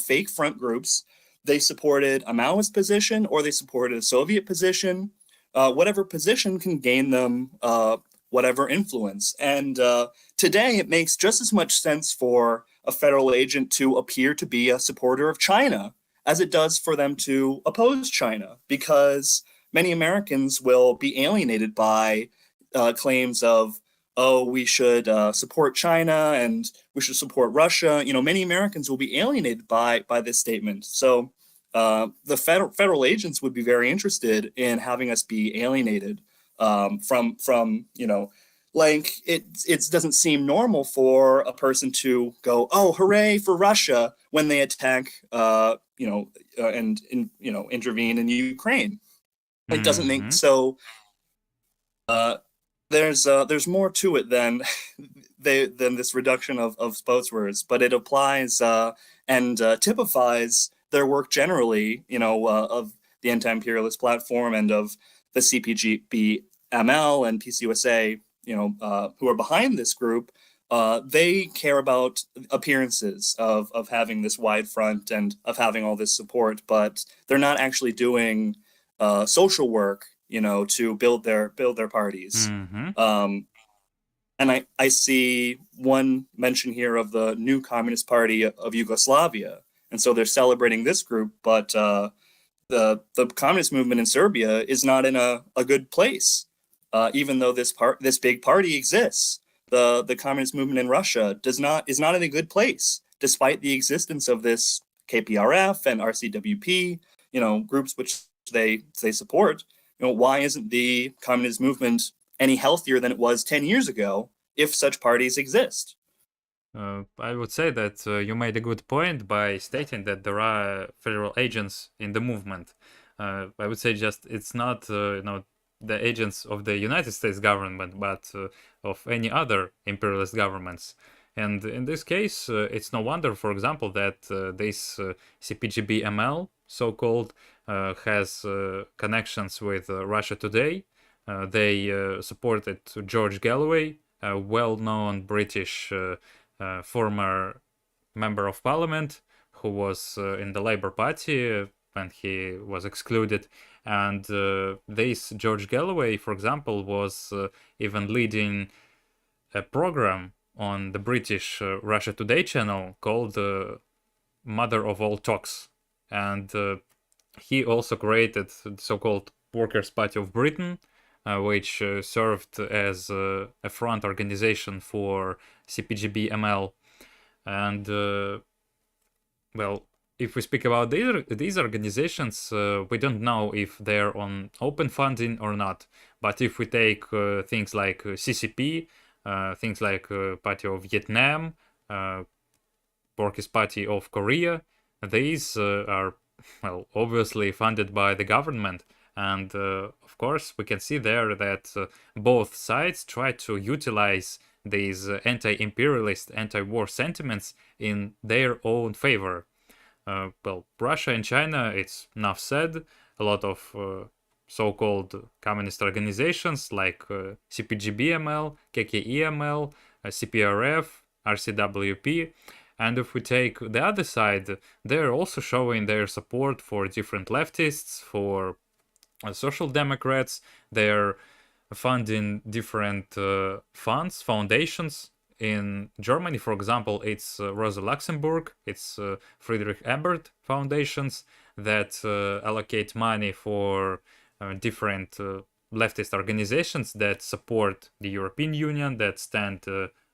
fake front groups, they supported a Maoist position, or they supported a Soviet position. Whatever position can gain them whatever influence. And today, it makes just as much sense for a federal agent to appear to be a supporter of China as it does for them to oppose China, because many Americans will be alienated by claims of, oh, we should support China and we should support Russia. Many Americans will be alienated by this statement. So the federal agents would be very interested in having us be alienated from like it doesn't seem normal for a person to go, oh, hooray for Russia, when they attack and intervene in Ukraine. It doesn't make Mm-hmm. so. Uh, there's more to it than than this reduction of sports words, but it applies and typifies their work generally, of the anti-imperialist platform and of the CPGB-ML and PCUSA, who are behind this group. They care about appearances of having this wide front and of having all this support, but they're not actually doing social work, to build their parties. Mm-hmm. Um, and I see one mention here of the new Communist Party of Yugoslavia, and so they're celebrating this group, but the communist movement in Serbia is not in a good place, even though this big party exists. The communist movement in Russia is not in a good place, despite the existence of this KPRF and RCWP, groups which they support. Why isn't the communist movement any healthier than it was 10 years ago if such parties exist? I would say that you made a good point by stating that there are federal agents in the movement. I would say just it's not the agents of the United States government, but of any other imperialist governments. And in this case, it's no wonder, for example, that this CPGB-ML, so-called, has connections with Russia Today. They supported George Galloway, a well-known British former member of parliament who was in the Labour Party when he was excluded. And this George Galloway, for example, was even leading a program on the British Russia Today channel called Mother of All Talks. And he also created the so-called Workers' Party of Britain, which served as a front organization for CPGB-ML. And, well, if we speak about these organizations, we don't know if they're on open funding or not. But if we take things like CCP, things like Party of Vietnam, Workers' Party of Korea, these are, well, obviously funded by the government. And of course, we can see there that both sides try to utilize these anti-imperialist, anti-war sentiments in their own favor. Well, Russia and China, it's enough said. A lot of so-called communist organizations like CPGB-ML, KKE-ML, CPRF, RCWP. And if we take the other side, they're also showing their support for different leftists, for social democrats. They're funding different funds, foundations. In Germany, for example, it's Rosa Luxemburg, it's Friedrich Ebert foundations that allocate money for different leftist organizations that support the European Union, that stand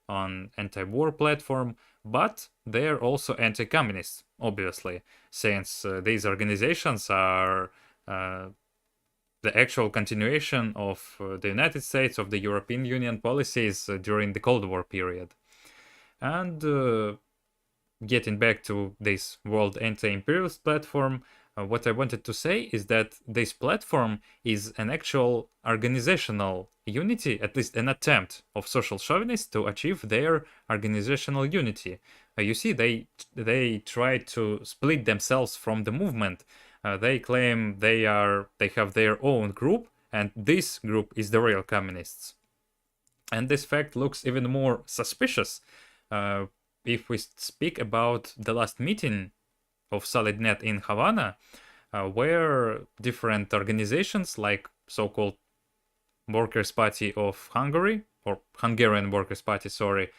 on anti-war platform, but they're also anti-communist, obviously, since these organizations are the actual continuation of the United States, of the European Union policies during the Cold War period. And getting back to this World Anti-Imperialist platform, what I wanted to say is that this platform is an actual organizational unity, at least an attempt of social chauvinists to achieve their organizational unity. You see, they try to split themselves from the movement. They claim they have their own group, and this group is the real communists. And this fact looks even more suspicious if we speak about the last meeting of SolidNet in Havana, where different organizations like so-called Workers' Party of Hungary, or Hungarian Workers' Party, sorry,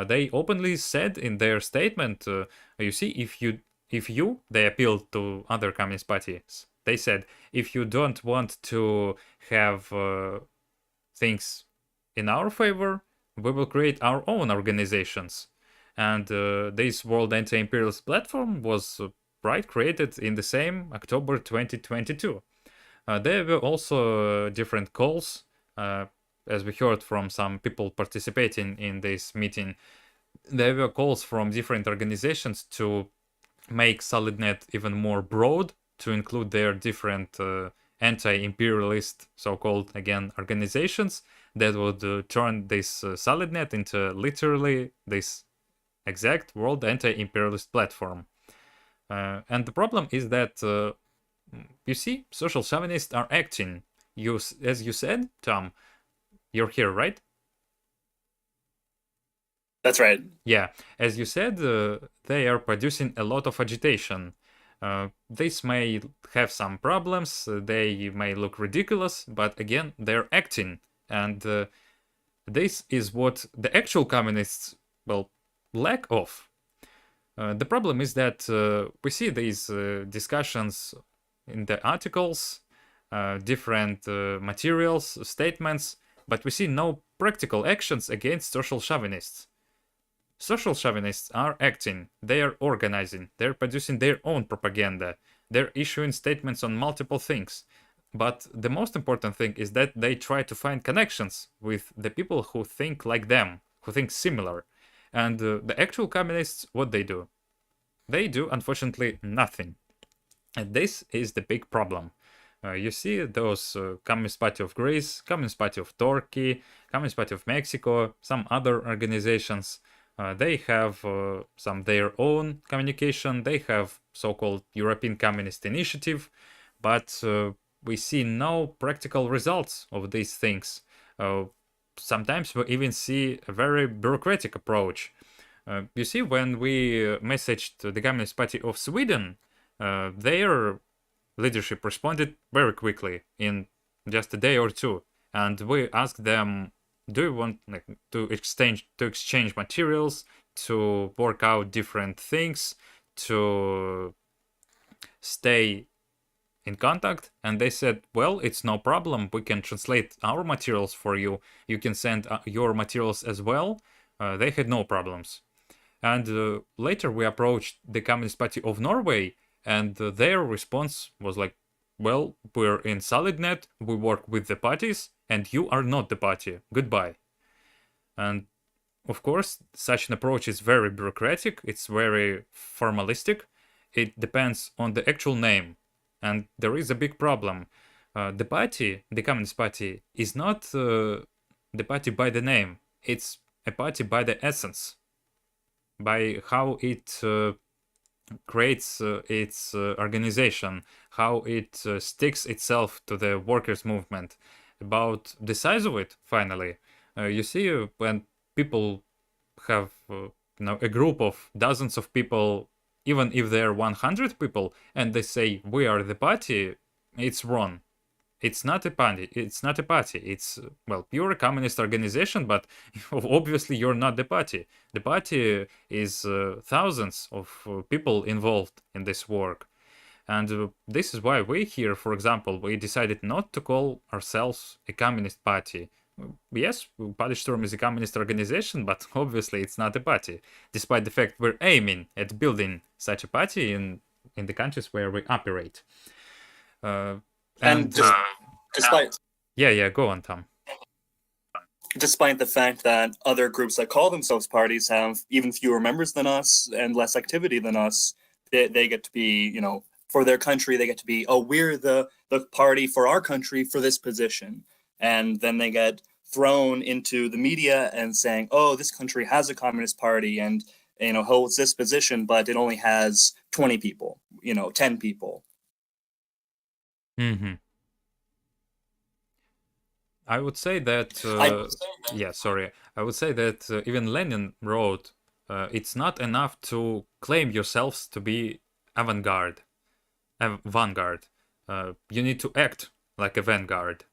they openly said in their statement, you see, they appealed to other communist parties. They said, if you don't want to have things in our favor, we will create our own organizations. And this World Anti-Imperialist platform was created in the same October 2022. There were also different calls, as we heard from some people participating in this meeting. There were calls from different organizations to make SolidNet even more broad, to include their different anti-imperialist, so-called, again, organizations that would turn this SolidNet into literally this exact World Anti-Imperialist platform. And the problem is that, you see, social chauvinists are acting. As you said, Tom, you're here, right? That's right. Yeah, as you said, they are producing a lot of agitation. This may have some problems, they may look ridiculous, but again, they're acting. And this is what the actual communists, well, lack of. The problem is that we see these discussions in the articles, different materials, statements, but we see no practical actions against social chauvinists. Social chauvinists are acting, they are organizing, they're producing their own propaganda, they're issuing statements on multiple things. But the most important thing is that they try to find connections with the people who think like them, who think similar. And the actual communists, what they do? They do, unfortunately, nothing. And this is the big problem. You see those Communist Party of Greece, Communist Party of Turkey, Communist Party of Mexico, some other organizations. They have some their own communication. They have so-called European Communist Initiative, but we see no practical results of these things. Sometimes we even see a very bureaucratic approach. You see, when we messaged the Communist Party of Sweden, their leadership responded very quickly in just a day or two, and we asked them do you want to exchange materials, to work out different things, to stay in contact? And they said, well, it's no problem, we can translate our materials for you, you can send your materials as well. They had no problems. And later we approached the Communist Party of Norway, and their response was like, well, we're in SolidNet, we work with the parties, and you are not the party, goodbye. And of course, such an approach is very bureaucratic, it's very formalistic, it depends on the actual name. And there is a big problem. The party, the Communist Party, is not the party by the name, it's a party by the essence, by how it creates its organization, how it sticks itself to the workers' movement. About the size of it, finally, you see, when people have a group of dozens of people, even if they're 100 people, and they say we are the party, it's wrong. It's not a party. It's not a party. It's, well, you're a communist organization, but obviously you're not the party. The party is thousands of people involved in this work. And this is why we here, for example, we decided not to call ourselves a communist party. Yes, Padishturm is a communist organization, but obviously it's not a party, despite the fact we're aiming at building such a party in the countries where we operate. And despite yeah, go on, Tom. Despite the fact that other groups that call themselves parties have even fewer members than us and less activity than us, they get to be, you know, for their country, they get to be, oh, we're the party for our country for this position. And then they get thrown into the media and saying, oh, this country has a communist party and, you know, holds this position, but it only has 20 people, you know, 10 people. Mm-hmm. I would say that, I would say that even Lenin wrote, it's not enough to claim yourselves to be vanguard. You need to act like a vanguard.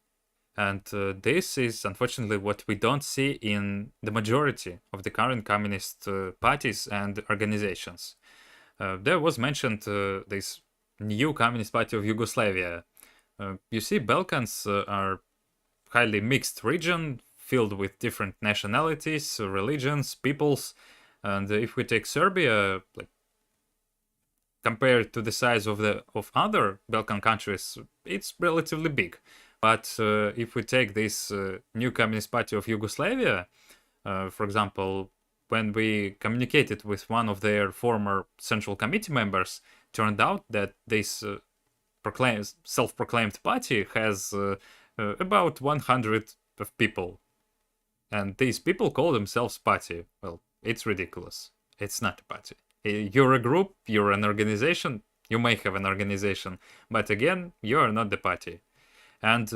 And this is unfortunately what we don't see in the majority of the current communist parties and organizations. There was mentioned this new Communist Party of Yugoslavia. You see, Balkans are highly mixed region, filled with different nationalities, religions, peoples. And if we take Serbia, like, compared to the size of other Balkan countries, it's relatively big. But if we take this new Communist Party of Yugoslavia, for example, when we communicated with one of their former Central Committee members, turned out that this self-proclaimed party has about 100 of people. And these people call themselves party. Well, it's ridiculous. It's not a party. You're a group, you're an organization, you may have an organization, but again, you're not the party. And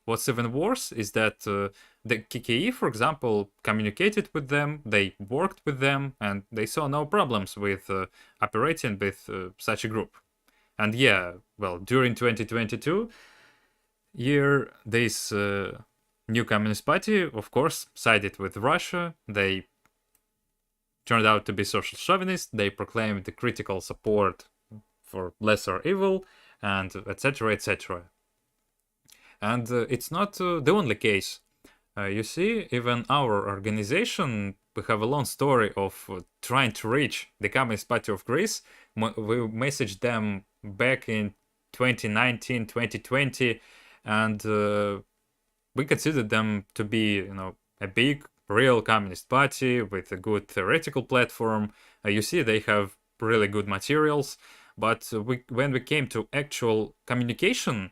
what's even worse is that the KKE, for example, communicated with them, they worked with them, and they saw no problems with operating with such a group. And yeah, well, during 2022 year, this new Communist Party, of course, sided with Russia. They turned out to be social chauvinists. They proclaimed the critical support for lesser evil, and etc., etc. And it's not the only case. You see, even our organization, we have a long story of trying to reach the Communist Party of Greece. We messaged them back in 2019, 2020, and we considered them to be, you know, a big, real communist party with a good theoretical platform. You see, they have really good materials, but when we came to actual communication,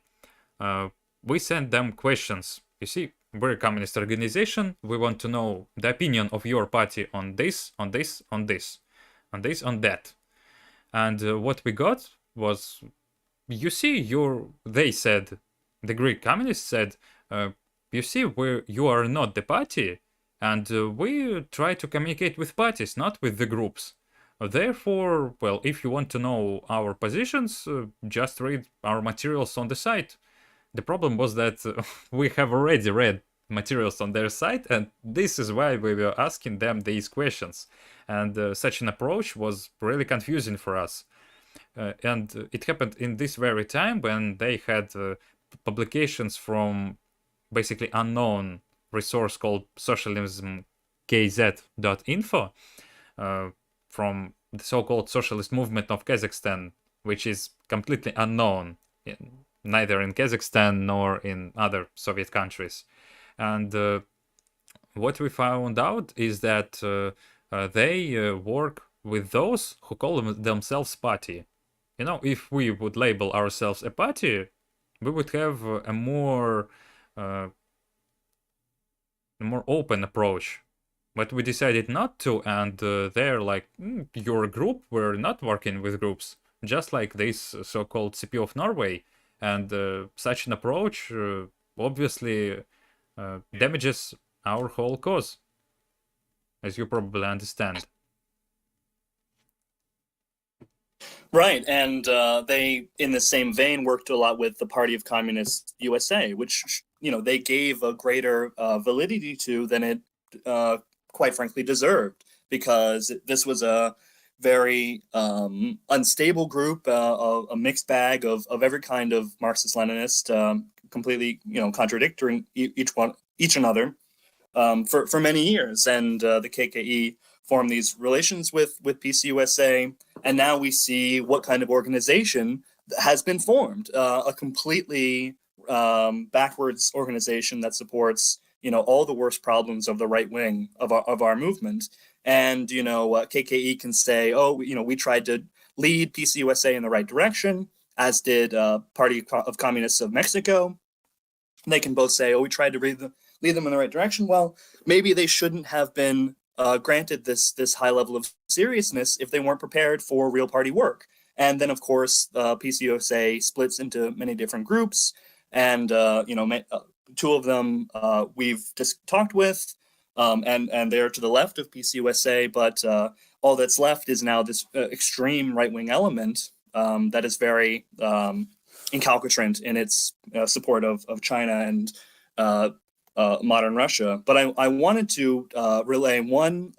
we sent them questions. You see, we're a communist organization. We want to know the opinion of your party on this, on this, on this, on this, on that. And what we got was, you see, they said, the Greek communists said, you see, you are not the party, and we try to communicate with parties, not with the groups. Therefore, well, if you want to know our positions, just read our materials on the site. The problem was that we have already read materials on their site, and this is why we were asking them these questions. And such an approach was really confusing for us. And it happened in this very time when they had publications from basically unknown resource called Socialism kz.info, from the so-called socialist movement of Kazakhstan, which is completely unknown neither in Kazakhstan nor in other Soviet countries. And what we found out is that they work with those who call themselves party. You know, if we would label ourselves a party, we would have a more open approach. But we decided not to, and they're like, you're a group, we're not working with groups. Just like this so-called CP of Norway. And such an approach obviously damages our whole cause, as you probably understand. Right, and they, in the same vein, worked a lot with the Party of Communist USA, which they gave a greater validity to than it, quite frankly, deserved, because this was a very unstable group, a mixed bag of every kind of Marxist-Leninist, completely contradicting each another for many years, and the KKE formed these relations with PCUSA, and now we see what kind of organization has been formed, a completely backwards organization that supports all the worst problems of the right wing of our movement. And KKE can say, oh, we tried to lead PCUSA in the right direction, as did Party of Communists of Mexico. They can both say, oh, we tried to lead them in the right direction. Well, maybe they shouldn't have been granted this high level of seriousness if they weren't prepared for real party work. And then, of course, PCUSA splits into many different groups, and two of them we've just talked with, and they're to the left of PCUSA, but all that's left is now this extreme right-wing element that is very incalcitrant in its support of China and modern Russia. But I wanted to relay one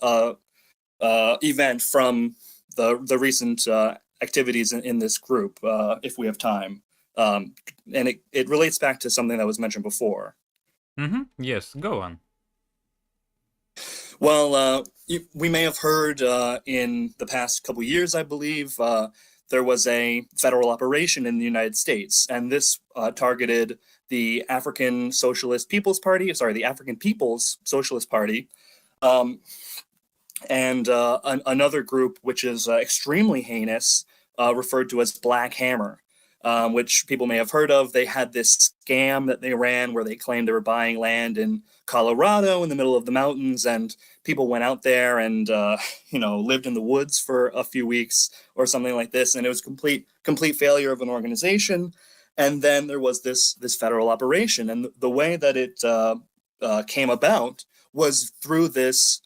event from the recent activities in this group, if we have time. And it relates back to something that was mentioned before. Yes, go on. Well, we may have heard in the past couple years, I believe, there was a federal operation in the United States, and this targeted the African Socialist People's Party, the African People's Socialist Party, and another group which is extremely heinous, referred to as Black Hammer, which people may have heard of. They had this scam that they ran where they claimed they were buying land in Colorado in the middle of the mountains, and people went out there and lived in the woods for a few weeks or something like this, and it was complete failure of an organization. And then there was this federal operation, and the way that it came about was through this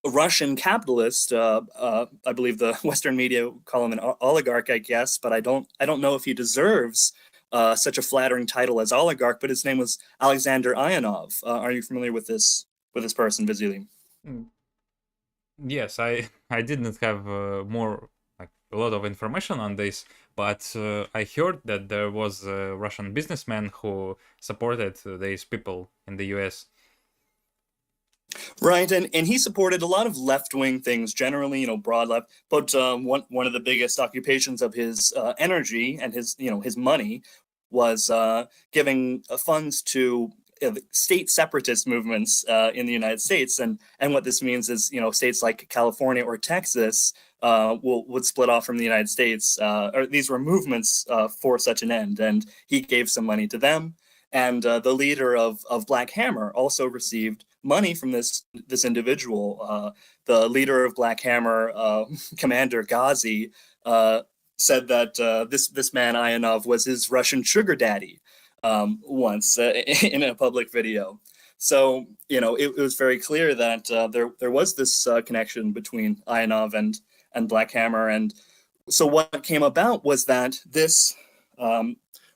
Russian capitalist. I believe the Western media call him an oligarch, I guess, but I don't know if he deserves such a flattering title as oligarch. But his name was Alexander Ionov. Are you familiar with this person, Vasily? Yes, I didn't have more like a lot of information on this, but I heard that there was a Russian businessman who supported these people in the US. Right, and he supported a lot of left-wing things, generally, broad left. But one of the biggest occupations of his energy and his money was giving funds to state separatist movements in the United States, and what this means is states like California or Texas would split off from the United States, or these were movements for such an end, and he gave some money to them. And the leader of Black Hammer also received money from this individual. The leader of Black Hammer, Commander Ghazi, said that this man Ionov was his Russian sugar daddy once in a public video. So it was very clear that there was this connection between Ionov and Black Hammer. And so what came about was that this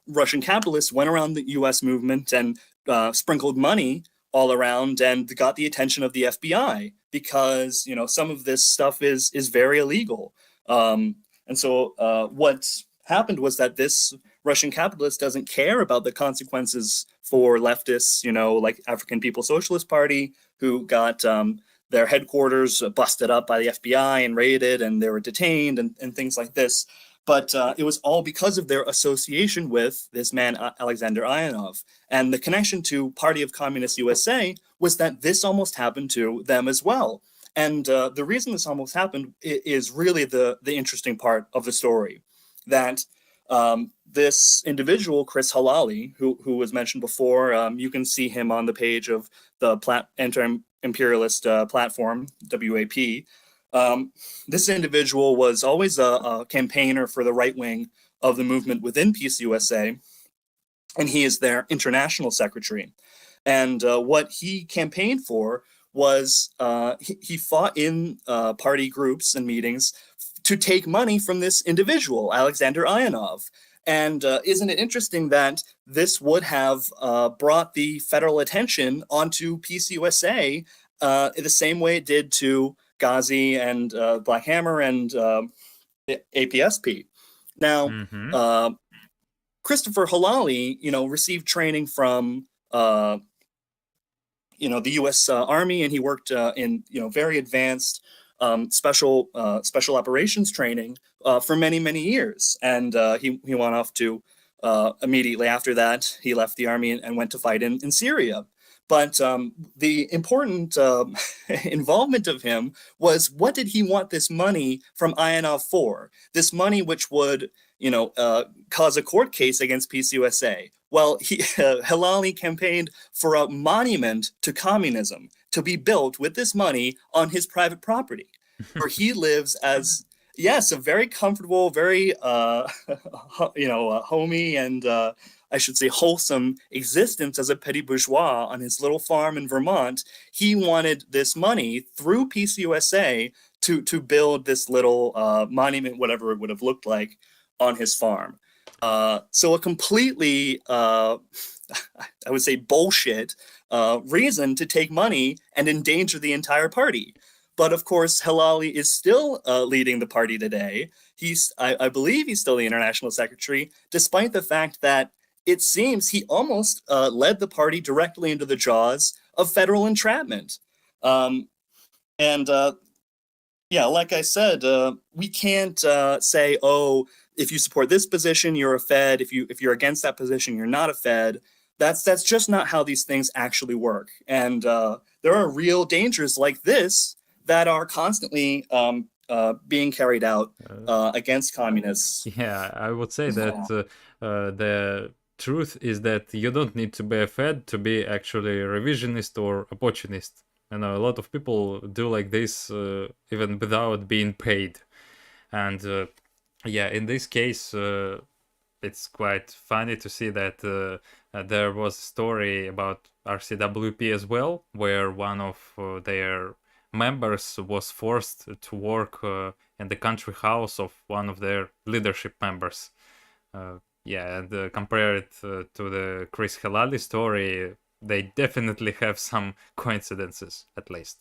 Russian capitalists went around the U.S. movement and sprinkled money all around and got the attention of the FBI because some of this stuff is very illegal. And so what happened was that this Russian capitalist doesn't care about the consequences for leftists, like African People's Socialist Party, who got their headquarters busted up by the FBI and raided, and they were detained and things like this. But it was all because of their association with this man, Alexander Ionov. And the connection to Party of Communist USA was that this almost happened to them as well. And the reason this almost happened is really the interesting part of the story, that this individual, Chris Halali, who was mentioned before, you can see him on the page of the Anti-Imperialist platform, WAP. This individual was always a campaigner for the right wing of the movement within Peace USA, and he is their international secretary. And what he campaigned for was he fought in party groups and meetings to take money from this individual, Alexander Ionov. And isn't it interesting that this would have brought the federal attention onto Peace USA the same way it did to Ghazi and Black Hammer and APSP. Now, Christopher Halali, received training from the U.S. Army, and he worked in very advanced special operations training for many years. And he went off to immediately after that, he left the army and went to fight in Syria. But the important involvement of him was, what did he want this money from Ionov for? This money which would, cause a court case against Peace USA. Well, Halali campaigned for a monument to communism to be built with this money on his private property, where he lives as, yes, a very comfortable, very, homey and I should say wholesome existence as a petty bourgeois on his little farm in Vermont. He wanted this money through Peace USA to build this little monument, whatever it would have looked like, on his farm. So a completely, I would say, bullshit reason to take money and endanger the entire party. But of course, Halali is still leading the party today. I believe he's still the international secretary, despite the fact that it seems he almost led the party directly into the jaws of federal entrapment. Like I said, we can't say, oh, if you support this position, you're a Fed. If you're against that position, you're not a Fed. That's just not how these things actually work. And there are real dangers like this that are constantly being carried out against communists. Yeah, I would say that the truth is that you don't need to be a Fed to be actually revisionist or opportunist. A lot of people do like this even without being paid. And in this case, it's quite funny to see that there was a story about RCWP as well, where one of their members was forced to work in the country house of one of their leadership members. And compare it to the Chris Halali story, they definitely have some coincidences, at least.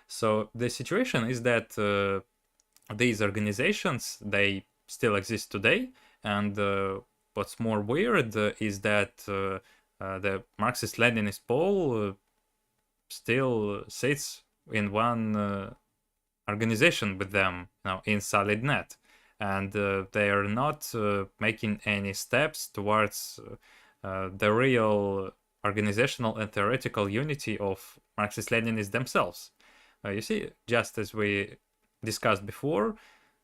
So the situation is that these organizations, they still exist today, and what's more weird is that the Marxist-Leninist pole still sits in one organization with them now in SolidNet. And they are not making any steps towards the real organizational and theoretical unity of Marxist-Leninists themselves. You see, just as we discussed before,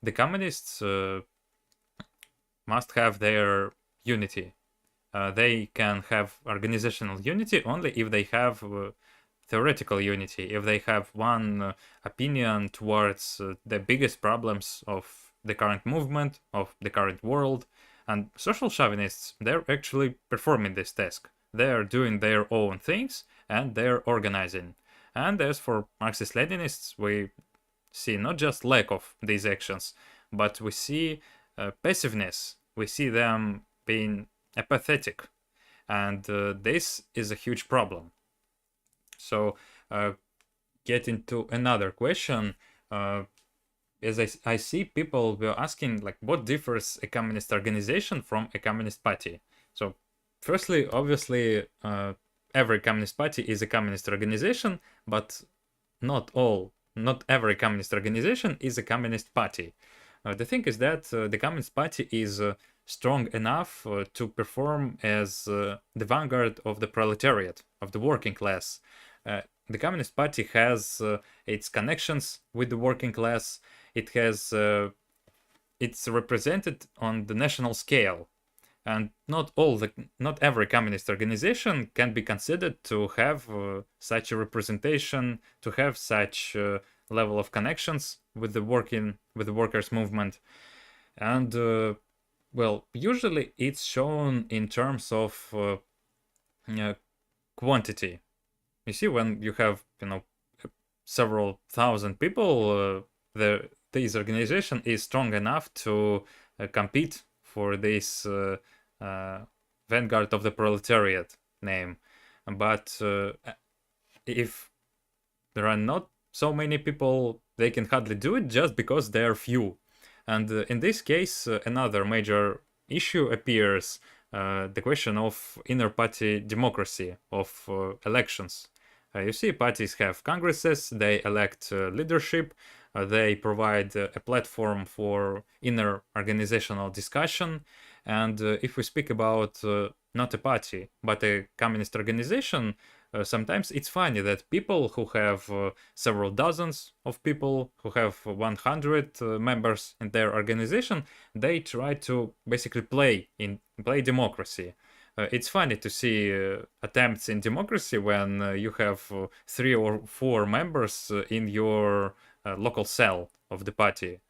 the communists must have their unity. They can have organizational unity only if they have theoretical unity, if they have one opinion towards the biggest problems of the current movement, of the current world. And social chauvinists, they're actually performing this task. They're doing their own things and they're organizing. And as for Marxist-Leninists, we see not just lack of these actions, but we see passiveness. We see them being apathetic. and this is a huge problem. So getting to another question, as I see people were asking, like, what differs a communist organization from a communist party? So firstly, obviously, every communist party is a communist organization, but not every communist organization is a communist party. The thing is that the Communist Party is strong enough to perform as the vanguard of the proletariat, of the working class. The Communist Party has its connections with the working class. It's represented on the national scale, and not every communist organization can be considered to have such a representation, to have such level of connections with the workers movement. And well, usually it's shown in terms of quantity. You see, when you have several thousand people, this organization is strong enough to compete for this vanguard of the proletariat name. But if there are not so many people, they can hardly do it just because they are few. And in this case, another major issue appears, the question of inner party democracy, of elections. You see, parties have congresses, they elect leadership, they provide a platform for inner organizational discussion. And if we speak about not a party, but a communist organization, sometimes it's funny that people who have several dozens of people, who have 100 members in their organization, they try to basically play democracy. It's funny to see attempts in democracy when you have 3 or 4 members in your local cell of the party.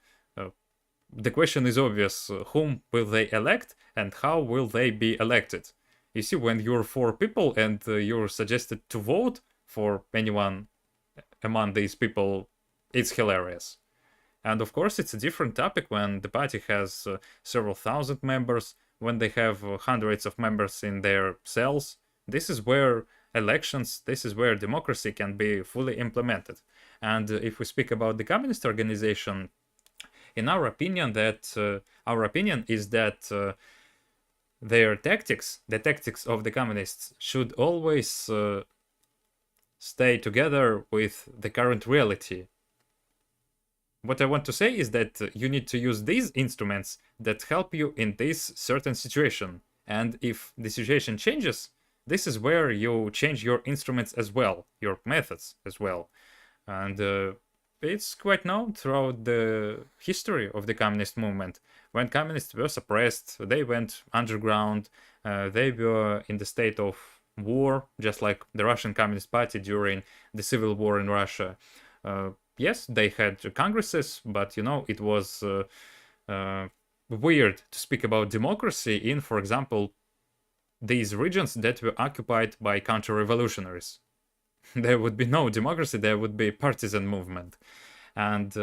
The question is obvious: whom will they elect and how will they be elected? You see, when you're 4 people and you're suggested to vote for anyone among these people, it's hilarious. And of course, it's a different topic when the party has several thousand members, when they have hundreds of members in their cells. This is where elections, this is where democracy can be fully implemented. And if we speak about the communist organization, in our opinion, is that their tactics, the tactics of the communists, should always stay together with the current reality. What I want to say is that you need to use these instruments that help you in this certain situation. And if the situation changes, this is where you change your instruments as well, your methods as well. And it's quite known throughout the history of the communist movement. When communists were suppressed, they went underground, they were in the state of war, just like the Russian Communist Party during the civil war in Russia. Yes, they had congresses, but it was weird to speak about democracy in, for example, these regions that were occupied by counter-revolutionaries. There would be no democracy, there would be partisan movement. And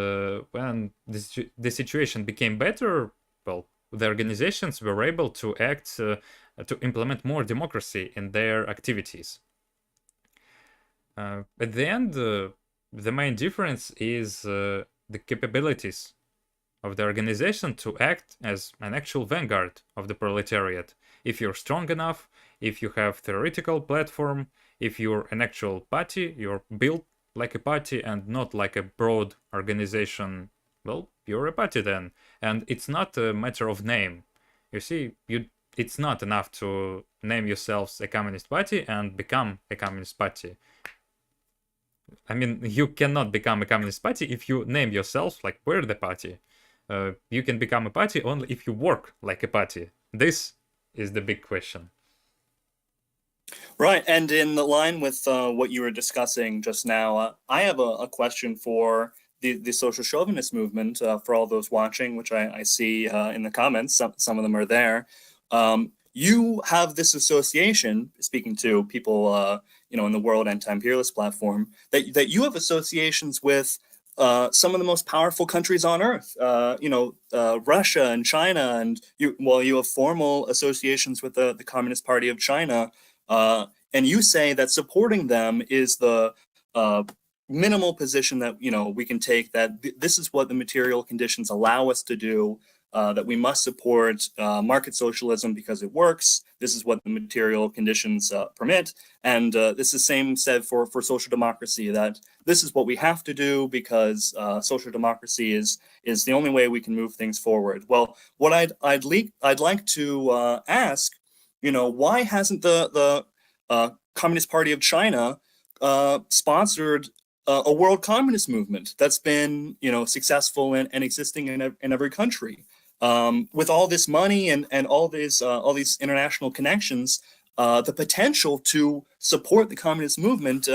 when the situation became better, well, the organizations were able to act, to implement more democracy in their activities. At the end, the main difference is the capabilities of the organization to act as an actual vanguard of the proletariat. If you're strong enough, if you have theoretical platform, if you're an actual party, you're built like a party and not like a broad organization, well, you're a party then. And it's not a matter of name. You see, it's not enough to name yourselves a communist party and become a communist party. I mean, you cannot become a communist party if you name yourself like we're the party. You can become a party only if you work like a party. This is the big question. Right, and in line with what you were discussing just now, I have a question for the social chauvinist movement, for all those watching, which I see in the comments. Some of them are there. You have this association, speaking to people in the World Anti-Imperialist platform, that you have associations with some of the most powerful countries on earth. Russia and China, and you have formal associations with the Communist Party of China, and you say that supporting them is the minimal position that we can take. That this is what the material conditions allow us to do. That we must support market socialism because it works. This is what the material conditions permit, and this is same said for social democracy. That this is what we have to do because social democracy is the only way we can move things forward. Well, what I'd like to ask, why hasn't the Communist Party of China sponsored a world communist movement that's been successful and existing in every country? With all this money and all these international connections, the potential to support the communist movement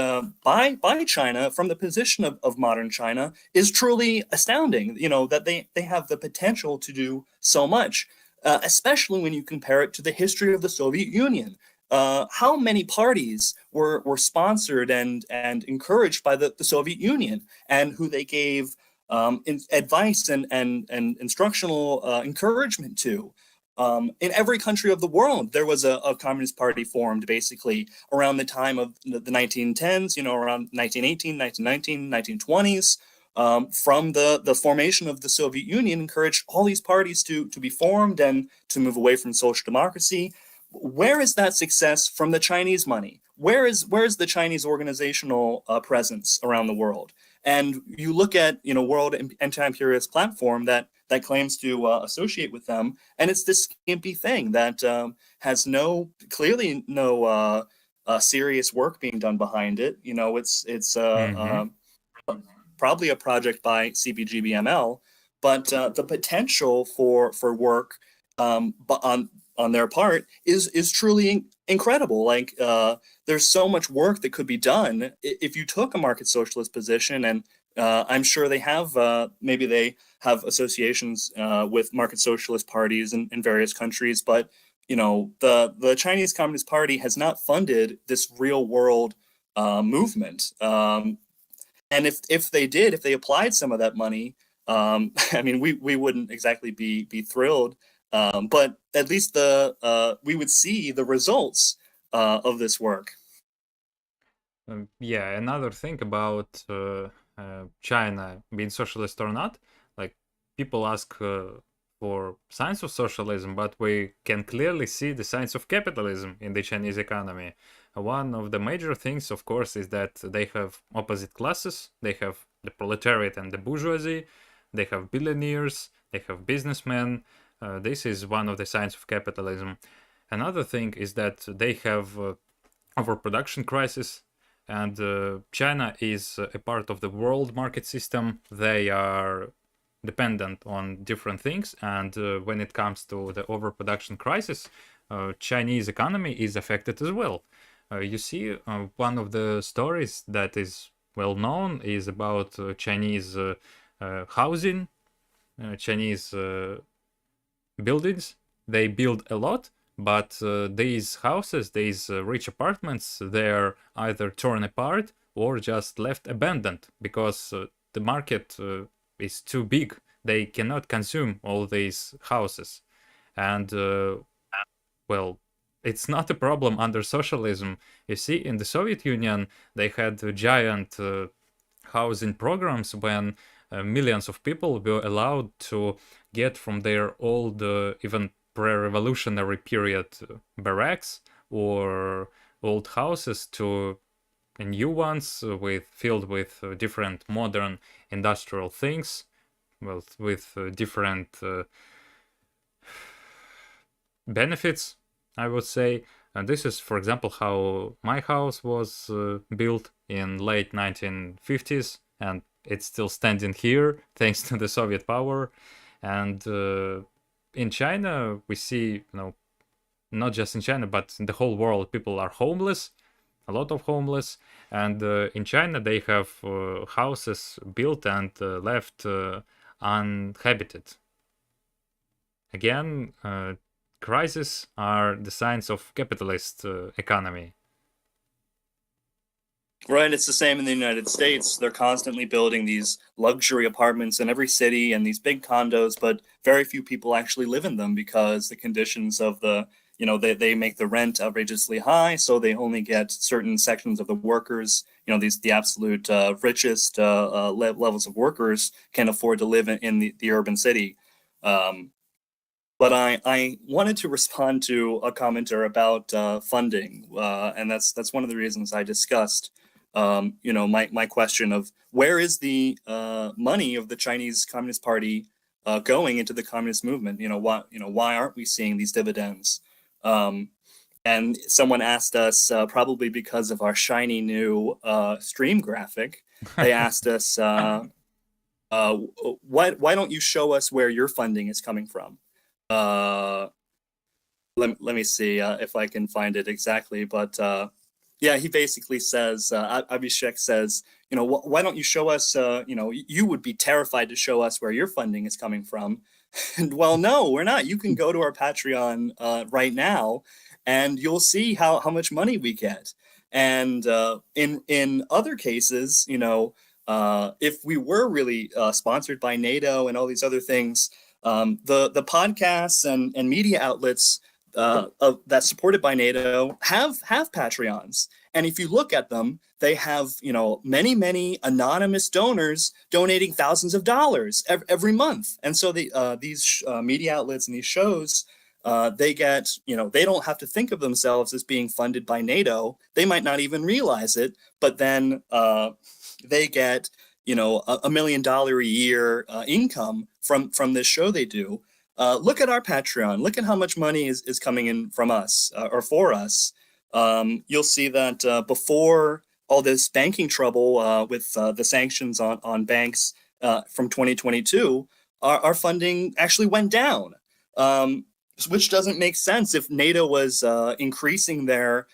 by China from the position of modern China is truly astounding. That they have the potential to do so much, especially when you compare it to the history of the Soviet Union. How many parties were sponsored and encouraged by the Soviet Union, and who they gave advice and instructional encouragement to. In every country of the world, there was a communist party formed basically around the time of the 1910s, around 1918, 1919, 1920s. From the formation of the Soviet Union, encouraged all these parties to be formed and to move away from social democracy. Where is that success from the Chinese money? Where is the Chinese organizational presence around the world? And you look at World Anti-Imperialist platform that claims to associate with them, and it's this skimpy thing that has clearly no serious work being done behind it. It's probably a project by CPGBML, but the potential for work but on their part is truly incredible. Like there's so much work that could be done if you took a market socialist position, and I'm sure they have maybe they have associations with market socialist parties in various countries, but the Chinese Communist Party has not funded this real world movement. And if they applied some of that money, I mean, we wouldn't exactly be thrilled, but at least we would see the results of this work. Yeah, another thing about China being socialist or not, like people ask for signs of socialism, but we can clearly see the signs of capitalism in the Chinese economy. One of the major things, of course, is that they have opposite classes. They have the proletariat and the bourgeoisie. They have billionaires. They have businessmen. This is one of the signs of capitalism. Another thing is that they have overproduction crisis, and China is a part of the world market system. They are dependent on different things, and when it comes to the overproduction crisis, Chinese economy is affected as well. You see, one of the stories that is well known is about Chinese housing, Chinese buildings. They build a lot, but these houses, these rich apartments, they're either torn apart or just left abandoned because the market is too big. They cannot consume all these houses. And, well, it's not a problem under socialism. You see, in the Soviet Union, they had giant housing programs when millions of people were allowed to get from their old, even pre-revolutionary period barracks or old houses to new ones filled with different modern industrial things, well, with different benefits, I would say. And this is, for example, how my house was built in late 1950s, and it's still standing here thanks to the Soviet power. And in China, we see, not just in China, but in the whole world, people are homeless, a lot of homeless. And in China, they have houses built and left uninhabited. Again, crises are the signs of capitalist economy. Right, it's the same in the United States. They're constantly building these luxury apartments in every city and these big condos, but very few people actually live in them because the conditions of they make the rent outrageously high, so they only get certain sections of the workers, the absolute richest levels of workers can afford to live in the urban city. Um, but I wanted to respond to a commenter about funding, and that's one of the reasons I discussed, my question of where is the money of the Chinese Communist Party going into the communist movement? Why aren't we seeing these dividends? And someone asked us, probably because of our shiny new stream graphic, they asked us, why don't you show us where your funding is coming from? Uh, let me see if I can find it exactly. But yeah, he basically says, Abhishek says, why don't you show us, you would be terrified to show us where your funding is coming from. And well, no, we're not. You can go to our Patreon right now and you'll see how much money we get. And in other cases, if we were really sponsored by NATO and all these other things, the podcasts and media outlets that's supported by NATO have Patreons, and if you look at them, they have many anonymous donors donating thousands of dollars every month, and so these media outlets and these shows. They get, they don't have to think of themselves as being funded by NATO. They might not even realize it, but then they get, $1 million a year income from this show they do. Look at our Patreon. Look at how much money is coming in from us or for us. You'll see that before all this banking trouble with the sanctions on banks from 2022, our funding actually went down, which doesn't make sense if NATO was increasing their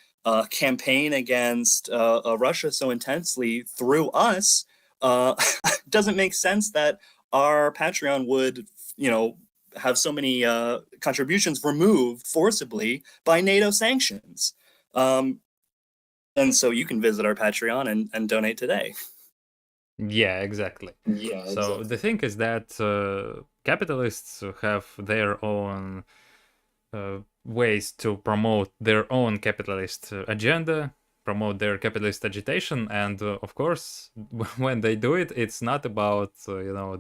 campaign against Russia so intensely through us. It doesn't make sense that our Patreon would, have so many contributions removed forcibly by NATO sanctions. Um, and so you can visit our Patreon and donate today. Yeah, exactly. Yeah, So exactly. the thing is that capitalists have their own ways to promote their own capitalist agenda, promote their capitalist agitation, and of course, when they do it, it's not about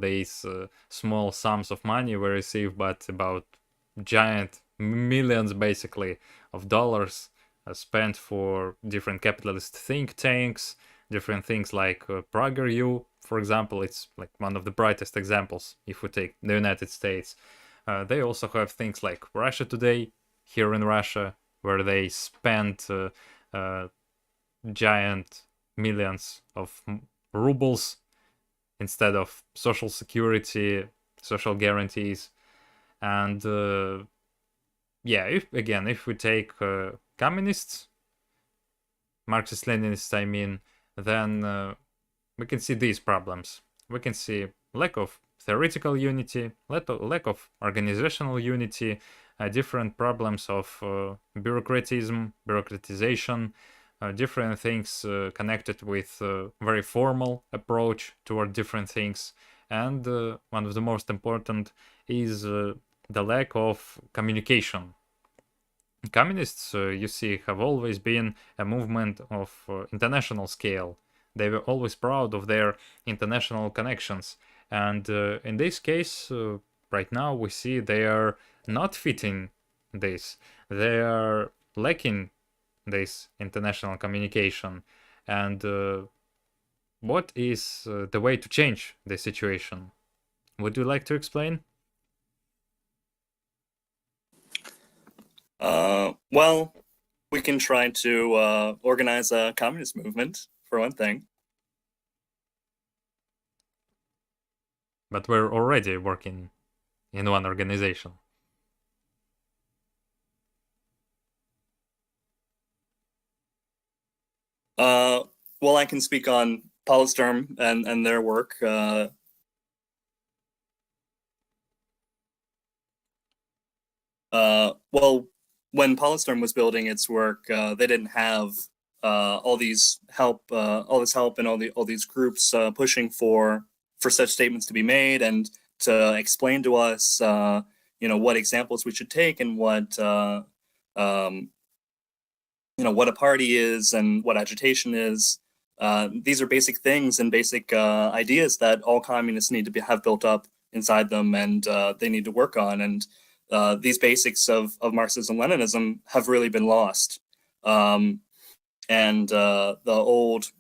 these small sums of money we receive, but about giant millions, basically, of dollars spent for different capitalist think tanks, different things like PragerU, for example. It's like one of the brightest examples if we take the United States. They also have things like Russia Today here in Russia, where they spend giant millions of rubles instead of social security, social guarantees. And yeah, if we take communists, Marxist-Leninists, I mean, then we can see these problems. We can see lack of theoretical unity, lack of organizational unity, different problems of bureaucratization, different things connected with very formal approach toward different things. And one of the most important is the lack of communication. Communists, you see, have always been a movement of international scale. They were always proud of their international connections. And in this case, right now, we see they are not fitting this. They are lacking this international communication. And what is the way to change the situation? Would you like to explain? Well, we can try to organize a communist movement, for one thing. But we're already working in one organization. Well, I can speak on Polystorm and their work. Well, when Polystorm was building its work, they didn't have all this help and all these groups pushing for such statements to be made and to explain to us, what examples we should take and what what a party is and what agitation is. These are basic things and basic ideas that all communists need to have built up inside them, and they need to work on. And these basics of Marxism-Leninism have really been lost. And the old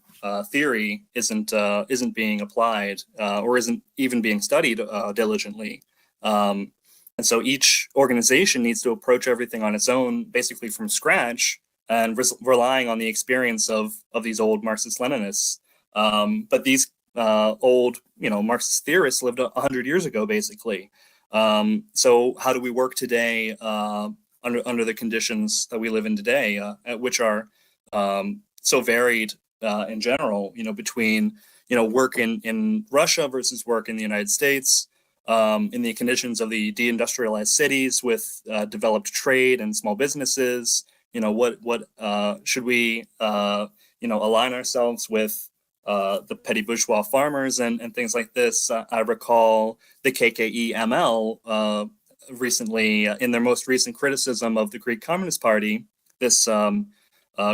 theory isn't being applied or isn't even being studied diligently. And so each organization needs to approach everything on its own, basically from scratch, and relying on the experience of these old Marxist-Leninists. But these old, Marxist theorists lived 100 years ago, basically. So how do we work today under the conditions that we live in today, which are so varied in general, between, work in Russia versus work in the United States, in the conditions of the deindustrialized cities with developed trade and small businesses. What should we, align ourselves with the petty bourgeois farmers and things like this. I recall the KKE-ML recently, in their most recent criticism of the Greek Communist Party, this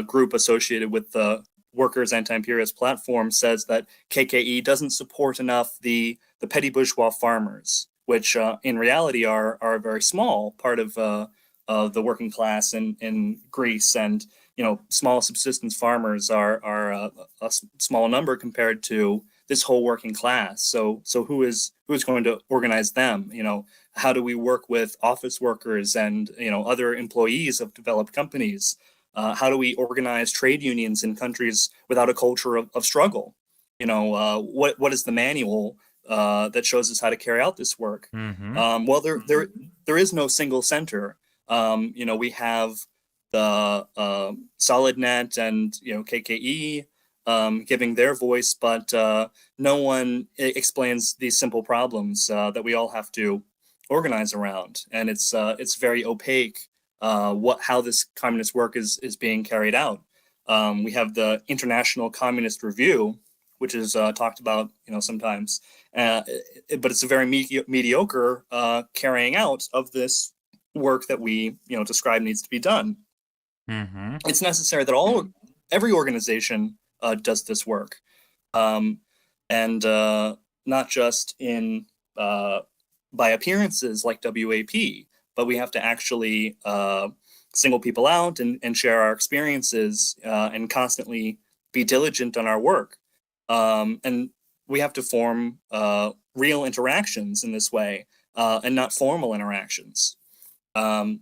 group associated with the Workers' Anti-Imperialist platform says that KKE doesn't support enough the petty bourgeois farmers, which in reality are a very small part of the working class in Greece. And small subsistence farmers are a small number compared to this whole working class. So who is going to organize them? How do we work with office workers and other employees of developed companies? How do we organize trade unions in countries without a culture of struggle? What is the manual that shows us how to carry out this work? Well, there is no single center. We have the SolidNet and KKE giving their voice, but no one explains these simple problems that we all have to organize around, and it's very opaque how this communist work is being carried out. We have the International Communist Review, which is talked about sometimes, but it's a very mediocre carrying out of this work that we describe needs to be done. It's necessary that every organization does this work, and not just in by appearances like WAP, but we have to actually single people out and share our experiences and constantly be diligent on our work. And we have to form real interactions in this way and not formal interactions. And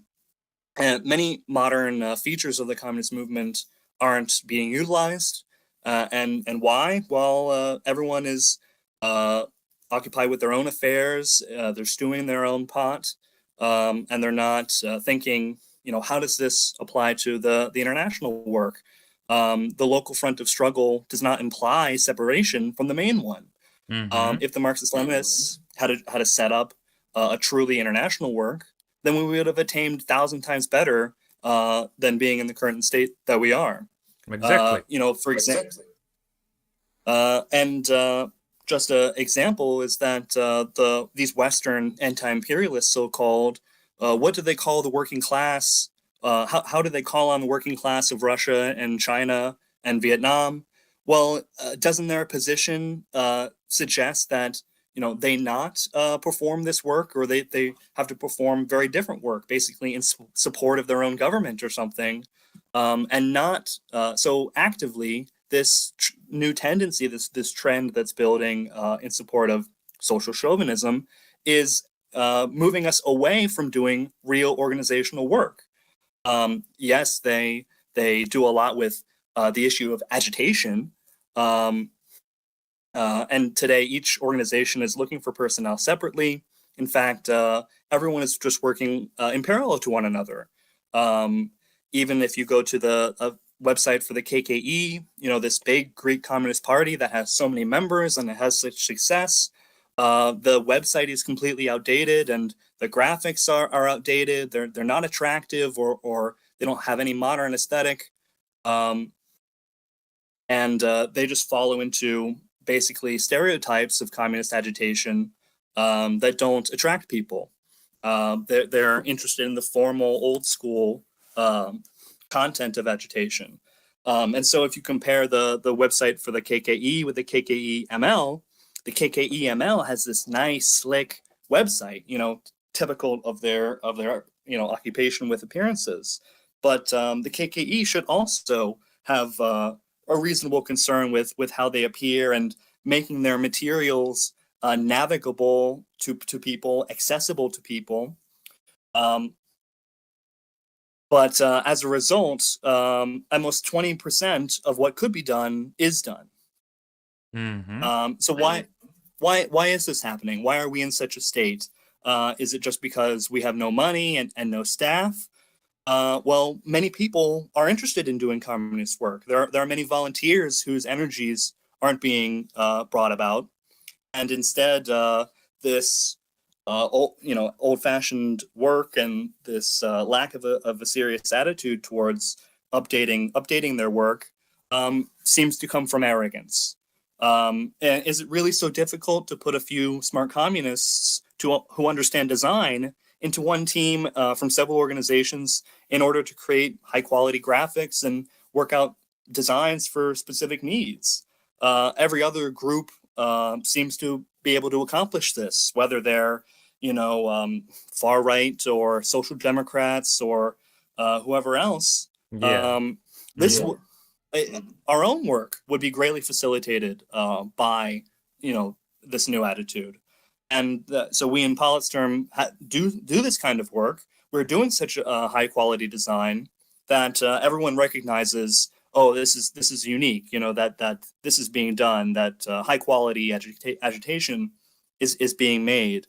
many modern features of the communist movement aren't being utilized. And why? Well, everyone is occupied with their own affairs. They're stewing in their own pot, and they're not thinking, how does this apply to the international work? The local front of struggle does not imply separation from the main one. If the Marxist-Leninists had to set up a truly international work, then we would have attained 1,000 times better than being in the current state that we are. Exactly. For example, and just an example is that these Western anti-imperialists, so-called, what do they call the working class? How do they call on the working class of Russia and China and Vietnam? Well, doesn't their position suggest that they not perform this work, or they have to perform very different work, basically in support of their own government or something, and not so actively this new tendency, this trend that's building in support of social chauvinism is moving us away from doing real organizational work. Yes, they do a lot with the issue of agitation. And today, each organization is looking for personnel separately. In fact, everyone is just working in parallel to one another. Even if you go to the website for the KKE, this big Greek Communist Party that has so many members and it has such success, the website is completely outdated and the graphics are outdated. They're not attractive, or they don't have any modern aesthetic. and they just follow into basically stereotypes of communist agitation that don't attract people. They're interested in the formal, old school content of agitation. And so if you compare the website for the KKE with the KKE ML, the KKE ML has this nice, slick website, typical of their occupation with appearances. But the KKE should also have a reasonable concern with how they appear and making their materials navigable to people, accessible to people. But as a result, almost 20% of what could be done is done. So why is this happening? Why are we in such a state? Is it just because we have no money and no staff? Well, many people are interested in doing communist work. There are many volunteers whose energies aren't being brought about, and instead, this old-fashioned work and this lack of a serious attitude towards updating their work seems to come from arrogance. And is it really so difficult to put a few smart communists who understand design into one team from several organizations in order to create high-quality graphics and work out designs for specific needs? Every other group seems to be able to accomplish this, whether they're far right or social democrats or whoever else. Yeah. This our own work would be greatly facilitated by this new attitude, and so we in Politsturm do this kind of work. We're doing such a high quality design that everyone recognizes. Oh, this is unique. That this is being done. That high quality agitation is being made.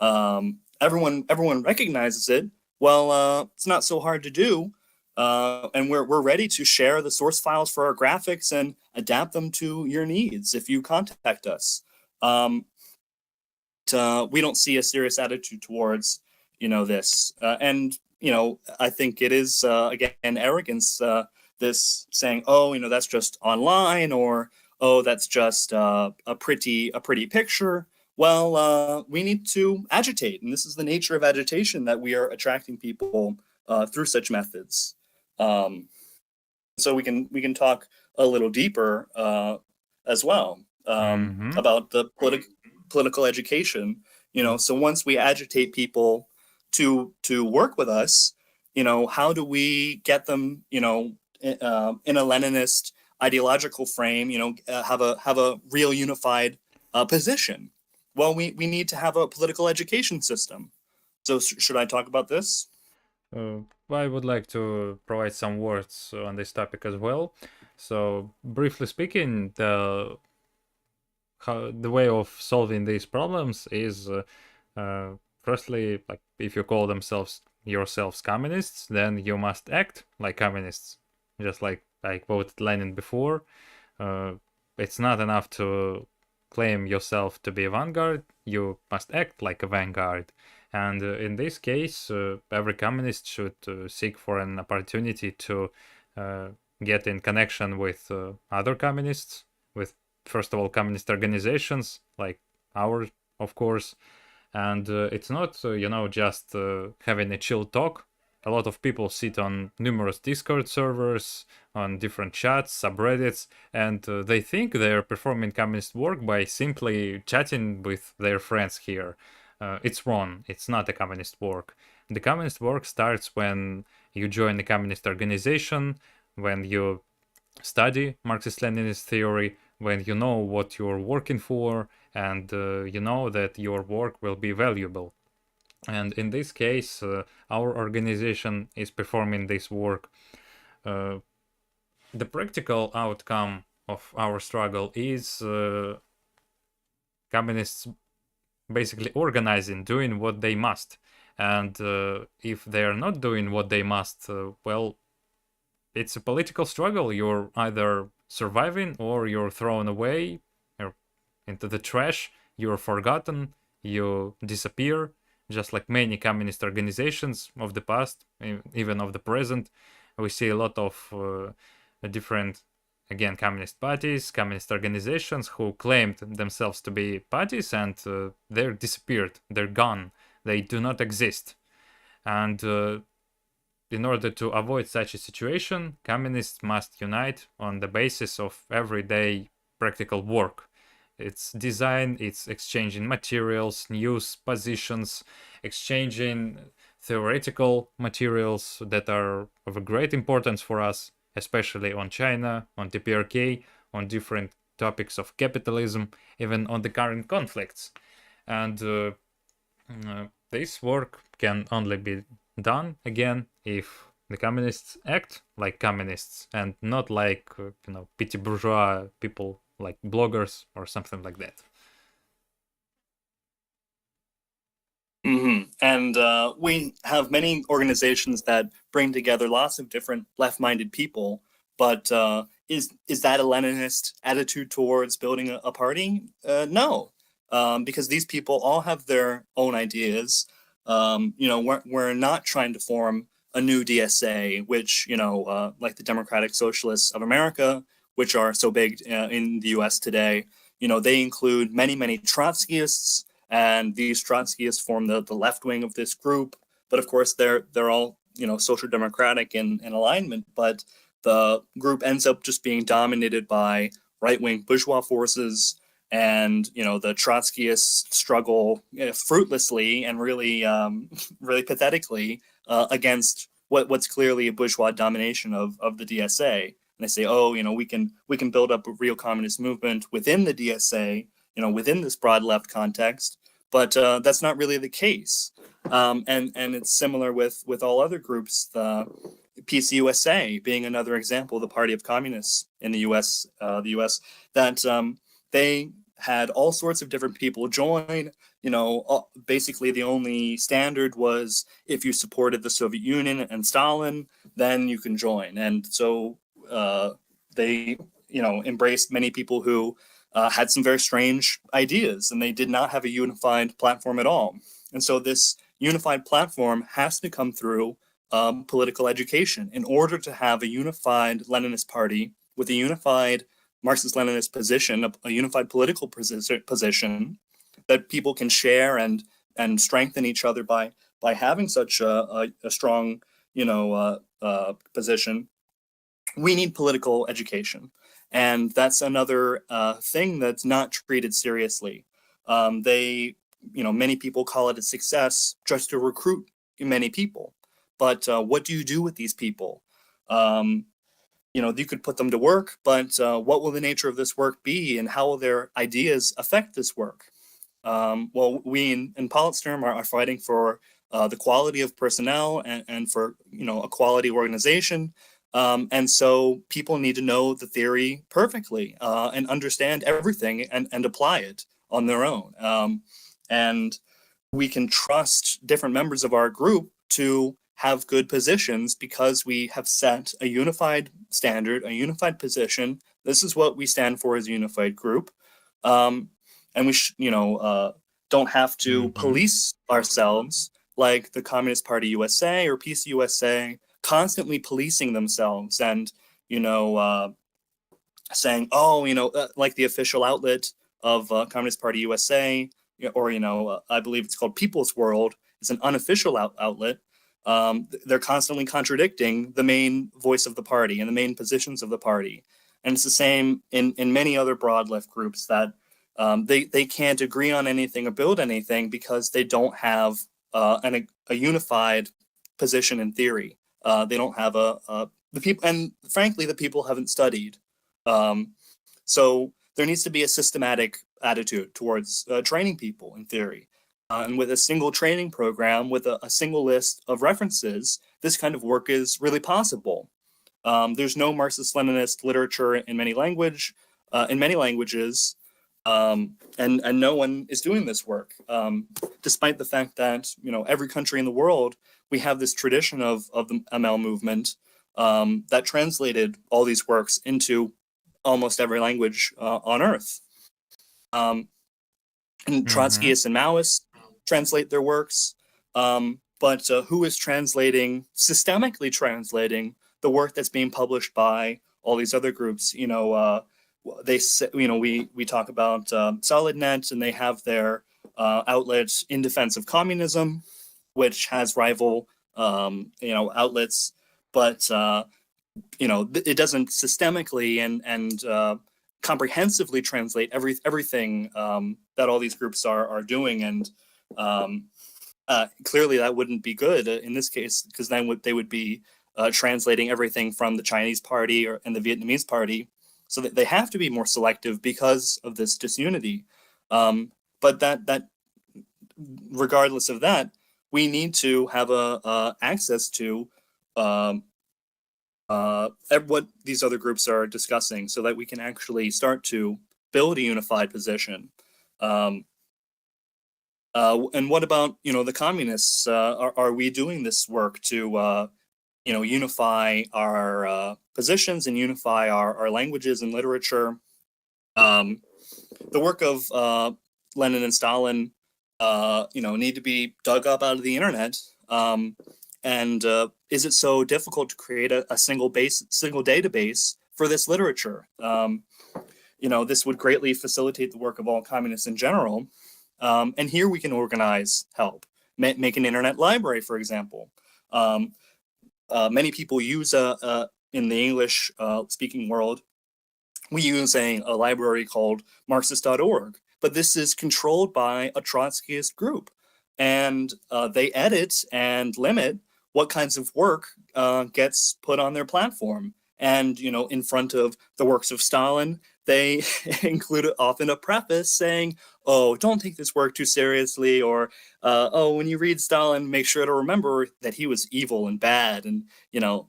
Everyone recognizes it. Well, it's not so hard to do. And we're ready to share the source files for our graphics and adapt them to your needs if you contact us. We don't see a serious attitude towards this, and I think it is again arrogance. This saying, oh, that's just online, or oh, that's just a pretty picture. Well, we need to agitate, and this is the nature of agitation, that we are attracting people through such methods. So we can talk a little deeper as well about the political education. So once we agitate people to work with us, how do we get them, in a Leninist ideological frame, have a real unified position? Well, we need to have a political education system. So should I talk about this? I would like to provide some words on this topic as well. So, briefly speaking, the way of solving these problems is firstly, like, if you call yourselves communists, then you must act like communists. Just like I quoted Lenin before, it's not enough to claim yourself to be a vanguard, you must act like a vanguard. And in this case, every communist should seek for an opportunity to get in connection with other communists, with, first of all, communist organizations like ours, of course. And it's not, just having a chill talk. A lot of people sit on numerous Discord servers, on different chats, subreddits, and they think they're performing communist work by simply chatting with their friends here. It's wrong. It's not a communist work. The communist work starts when you join a communist organization, when you study Marxist-Leninist theory, when you know what you're working for, and you know that your work will be valuable. And in this case, our organization is performing this work. The practical outcome of our struggle is communists basically organizing, doing what they must. And if they're not doing what they must, well, it's a political struggle. You're either surviving or you're thrown away or into the trash, you're forgotten, you disappear, just like many communist organizations of the past, even of the present. We see a lot of different again, communist parties, communist organizations who claimed themselves to be parties, and they're disappeared, they're gone, they do not exist. And in order to avoid such a situation, communists must unite on the basis of everyday practical work. It's design, it's exchanging materials, news, positions, exchanging theoretical materials that are of a great importance for us, especially on China, on the PRK, on different topics of capitalism, even on the current conflicts. And this work can only be done again if the communists act like communists and not like petty bourgeois people like bloggers or something like that. And we have many organizations that bring together lots of different left-minded people, but is that a Leninist attitude towards building a party? No, because these people all have their own ideas. We're not trying to form a new DSA, which like the Democratic Socialists of America, which are so big in the U.S. today. They include many Trotskyists. And these Trotskyists form the left wing of this group. But of course, they're all social democratic in alignment. But the group ends up just being dominated by right wing bourgeois forces, and the Trotskyists struggle fruitlessly and really really pathetically against what's clearly a bourgeois domination of the DSA. And they say, oh, we can build up a real communist movement within the DSA, within this broad left context. But that's not really the case. And it's similar with all other groups, the PCUSA being another example, the Party of Communists in the US, that they had all sorts of different people join. Basically the only standard was if you supported the Soviet Union and Stalin, then you can join. And so they, embraced many people who had some very strange ideas, and they did not have a unified platform at all. And so this unified platform has to come through political education in order to have a unified Leninist party with a unified Marxist-Leninist position, a unified political position that people can share and strengthen each other by having such a strong position. We need political education. And that's another thing that's not treated seriously. Many people call it a success just to recruit many people. But what do you do with these people? You could put them to work, but what will the nature of this work be, and how will their ideas affect this work? Well, we in Politsturm are fighting for the quality of personnel and for a quality organization. And so people need to know the theory perfectly and understand everything and apply it on their own. And we can trust different members of our group to have good positions because we have set a unified standard, a unified position. This is what we stand for as a unified group. And we don't have to police ourselves like the Communist Party USA or PCUSA, constantly policing themselves and saying, like the official outlet of Communist Party USA, or I believe it's called People's World. It's an unofficial outlet. They're constantly contradicting the main voice of the party and the main positions of the party. And it's the same in many other broad left groups that they can't agree on anything or build anything because they don't have a unified position in theory. They don't have the people, and frankly, the people haven't studied. So there needs to be a systematic attitude towards training people in theory. And with a single training program, with a single list of references, this kind of work is really possible. There's no Marxist-Leninist literature in many languages, and no one is doing this work, despite the fact that every country in the world, we have this tradition of the ML movement that translated all these works into almost every language on Earth. And Trotskyists and Maoists translate their works, but who is systemically translating the work that's being published by all these other groups. They say, we talk about SolidNet, and they have their outlet in defense of communism, which has rival outlets, but it doesn't systemically and comprehensively translate everything that all these groups are doing, and clearly that wouldn't be good in this case, because then they would be translating everything from the Chinese party and the Vietnamese party, so that they have to be more selective because of this disunity. But that regardless of that, we need to have access to what these other groups are discussing, so that we can actually start to build a unified position. And what about the communists? Are we doing this work to unify our positions and unify our languages and literature? The work of Lenin and Stalin, need to be dug up out of the internet. And is it so difficult to create a single database for this literature? This would greatly facilitate the work of all communists in general. And here we can organize help, make an internet library, for example. Many people use in the English speaking world, we use a library called Marxist.org, but this is controlled by a Trotskyist group, and they edit and limit what kinds of work gets put on their platform. And in front of the works of Stalin, they include often a preface saying, "Oh, don't take this work too seriously," or "Oh, when you read Stalin, make sure to remember that he was evil and bad." And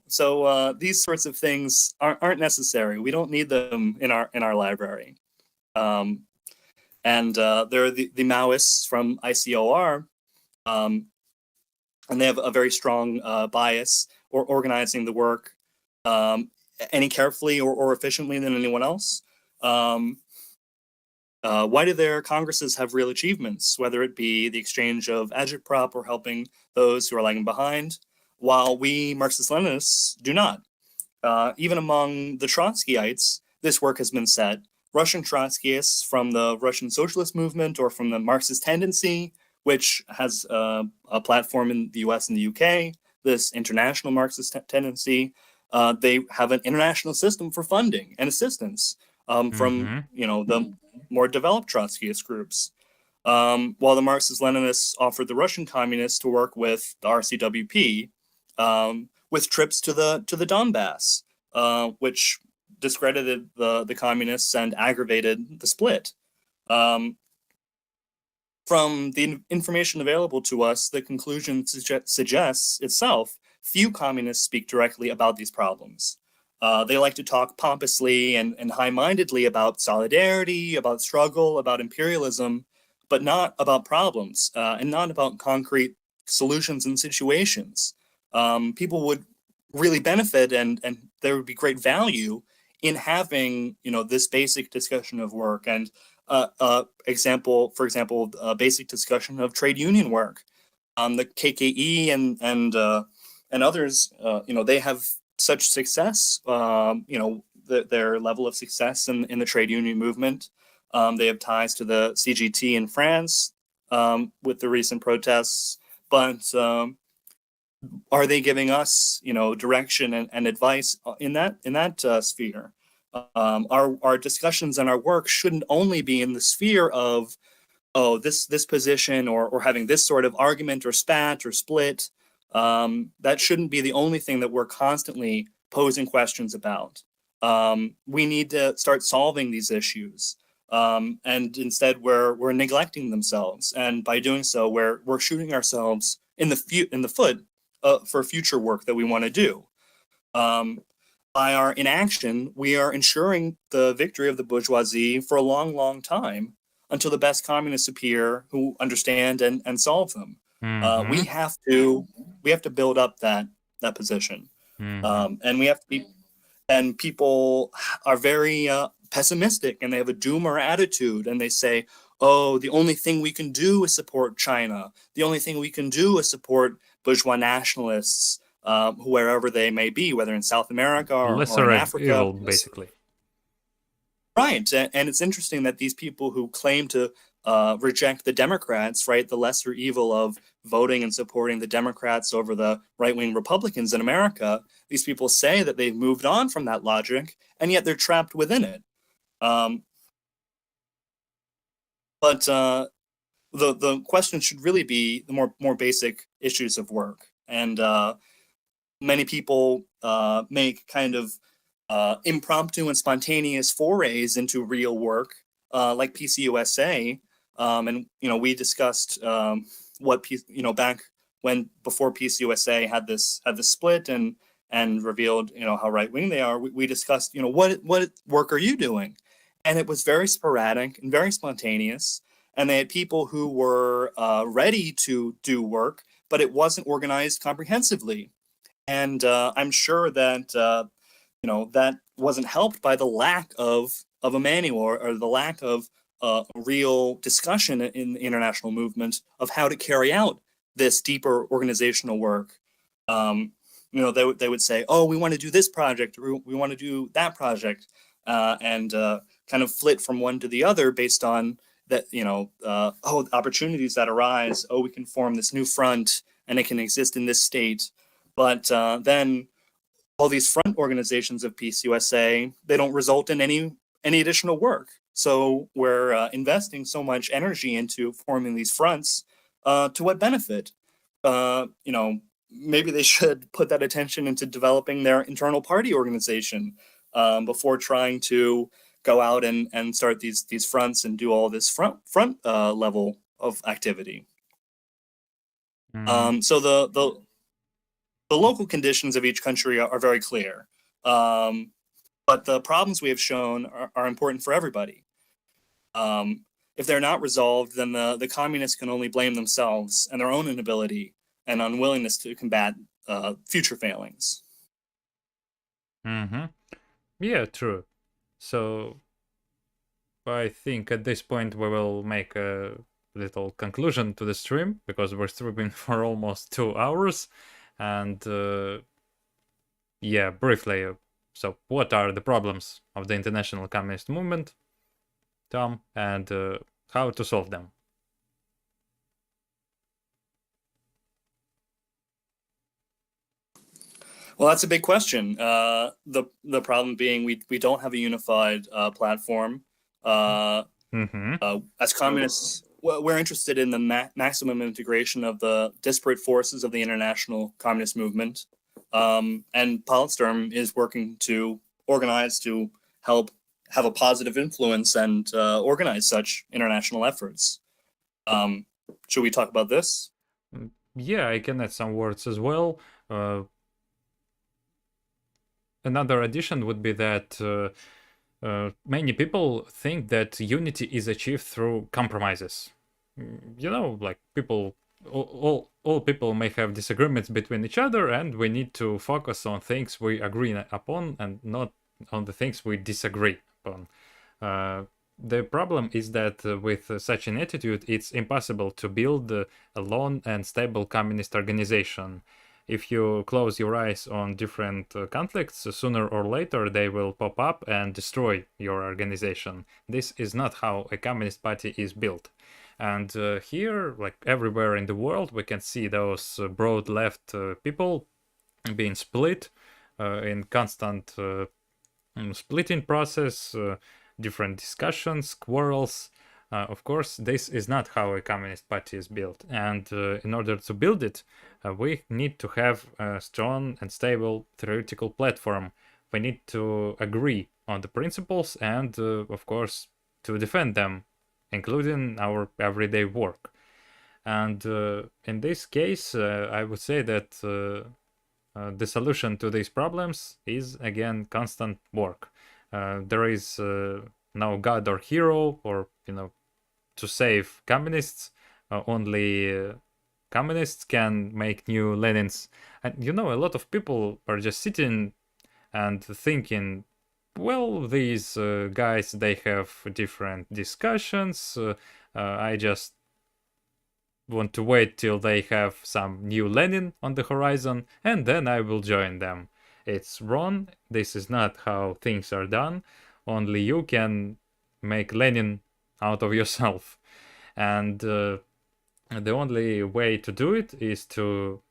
so these sorts of things aren't necessary. We don't need them in our library. And there are the Maoists from ICOR, and they have a very strong bias or organizing the work any carefully or efficiently than anyone else. Why do their congresses have real achievements, whether it be the exchange of agitprop or helping those who are lagging behind, while we Marxist-Leninists do not? Even among the Trotskyites, this work has been said. Russian Trotskyists from the Russian Socialist movement or from the Marxist Tendency, which has a platform in the US and the UK, this international Marxist tendency, they have an international system for funding and assistance from the more developed Trotskyist groups. While the Marxist-Leninists offered the Russian communists to work with the RCWP with trips to the Donbass, which discredited the communists and aggravated the split. From the information available to us, the conclusion suggests itself few communists speak directly about these problems. They like to talk pompously and high-mindedly about solidarity, about struggle, about imperialism, but not about problems and not about concrete solutions and situations. People would really benefit, and there would be great value in having this basic discussion of work, and for example, a basic discussion of trade union work. The KKE and others, they have such success, their level of success in the trade union movement. They have ties to the CGT in France with the recent protests, but are they giving us, direction and advice in that sphere? Our discussions and our work shouldn't only be in the sphere of, this position or having this sort of argument or spat or split. That shouldn't be the only thing that we're constantly posing questions about. We need to start solving these issues, and instead we're neglecting themselves, and by doing so, we're shooting ourselves in the foot for future work that we want to do. By our inaction, we are ensuring the victory of the bourgeoisie for a long, long time until the best communists appear who understand and solve them. We have to build up that position, and we have to be. And people are very pessimistic, and they have a doomer attitude, and they say, "Oh, the only thing we can do is support China. The only thing we can do is support bourgeois nationalists. wherever they may be, whether in South America or in Lesser Africa. evil, basically. Right, and it's interesting that these people who claim to reject the Democrats, right, the lesser evil of voting and supporting the Democrats over the right-wing Republicans in America, these people say that they've moved on from that logic, and yet they're trapped within it. But the question should really be the more basic issues of work, and many people make kind of impromptu and spontaneous forays into real work, like PCUSA, and we discussed what back when before PCUSA had this split and revealed how right wing they are. We discussed what work are you doing, and it was very sporadic and very spontaneous, and they had people who were ready to do work, but it wasn't organized comprehensively, and I'm sure that that wasn't helped by the lack of a manual or the lack of a real discussion in the international movement of how to carry out this deeper organizational work. They would say, "Oh, we want to do this project, or we want to do that project," and kind of flit from one to the other based on that. Opportunities that arise. Oh, we can form this new front, and it can exist in this state. But then all these front organizations of PCUSA, they don't result in any additional work. So we're investing so much energy into forming these fronts. To what benefit? Maybe they should put that attention into developing their internal party organization before trying to go out and start these fronts and do all this front level of activity. So the local conditions of each country are very clear, but the problems we have shown are important for everybody. If they're not resolved, then the communists can only blame themselves and their own inability and unwillingness to combat future failings. Yeah, true. So I think at this point we will make a little conclusion to the stream, because we're streaming for almost 2 hours. And yeah, briefly, so what are the problems of the international communist movement, Tom, and how to solve them? Well, that's a big question. The problem being we don't have a unified platform. As communists, we're interested in the maximum integration of the disparate forces of the international communist movement. And Politsturm is working to organize to help have a positive influence and organize such international efforts. Should we talk about this? Yeah, I can add some words as well. Another addition would be that many people think that unity is achieved through compromises. Like people, all people may have disagreements between each other, and we need to focus on things we agree upon and not on the things we disagree upon. The problem is that with such an attitude, it's impossible to build a lone and stable communist organization. If you close your eyes on different conflicts, sooner or later they will pop up and destroy your organization. This is not how a communist party is built. And here, like everywhere in the world, we can see those broad left people being split in constant splitting process, different discussions, quarrels. Of course, this is not how a communist party is built. And in order to build it, we need to have a strong and stable theoretical platform. We need to agree on the principles and, of course, to defend them, including our everyday work. And in this case, I would say that the solution to these problems is, again, constant work. There is no god or hero, or to save communists. Only communists can make new Lenins. And a lot of people are just sitting and thinking, well, these guys, they have different discussions. I just want to wait till they have some new Lenin on the horizon, and then I will join them. It's wrong. This is not how things are done. Only you can make Lenin out of yourself. And the only way to do it is to,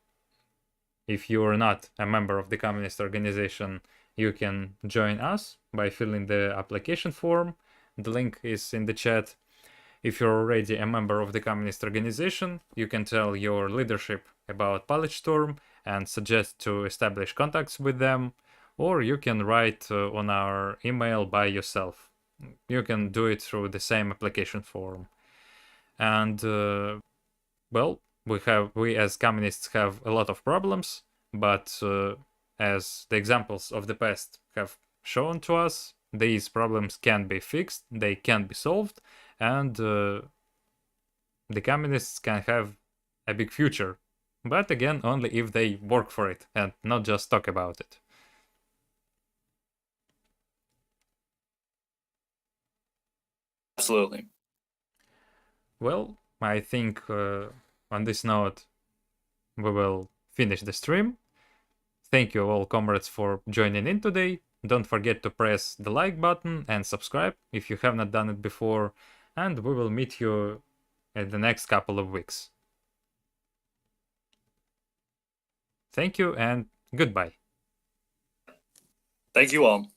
if you are not a member of the communist organization, you can join us by filling the application form. The link is in the chat. If you're already a member of the communist organization, you can tell your leadership about Storm and suggest to establish contacts with them, or you can write on our email by yourself. You can do it through the same application form. And well, we as communists have a lot of problems, but as the examples of the past have shown to us, these problems can be fixed, they can be solved, and the communists can have a big future. But again, only if they work for it and not just talk about it. Absolutely. Well, I think on this note, we will finish the stream. Thank you all comrades for joining in today. Don't forget to press the like button and subscribe if you have not done it before, and we will meet you in the next couple of weeks. Thank you and goodbye. Thank you all.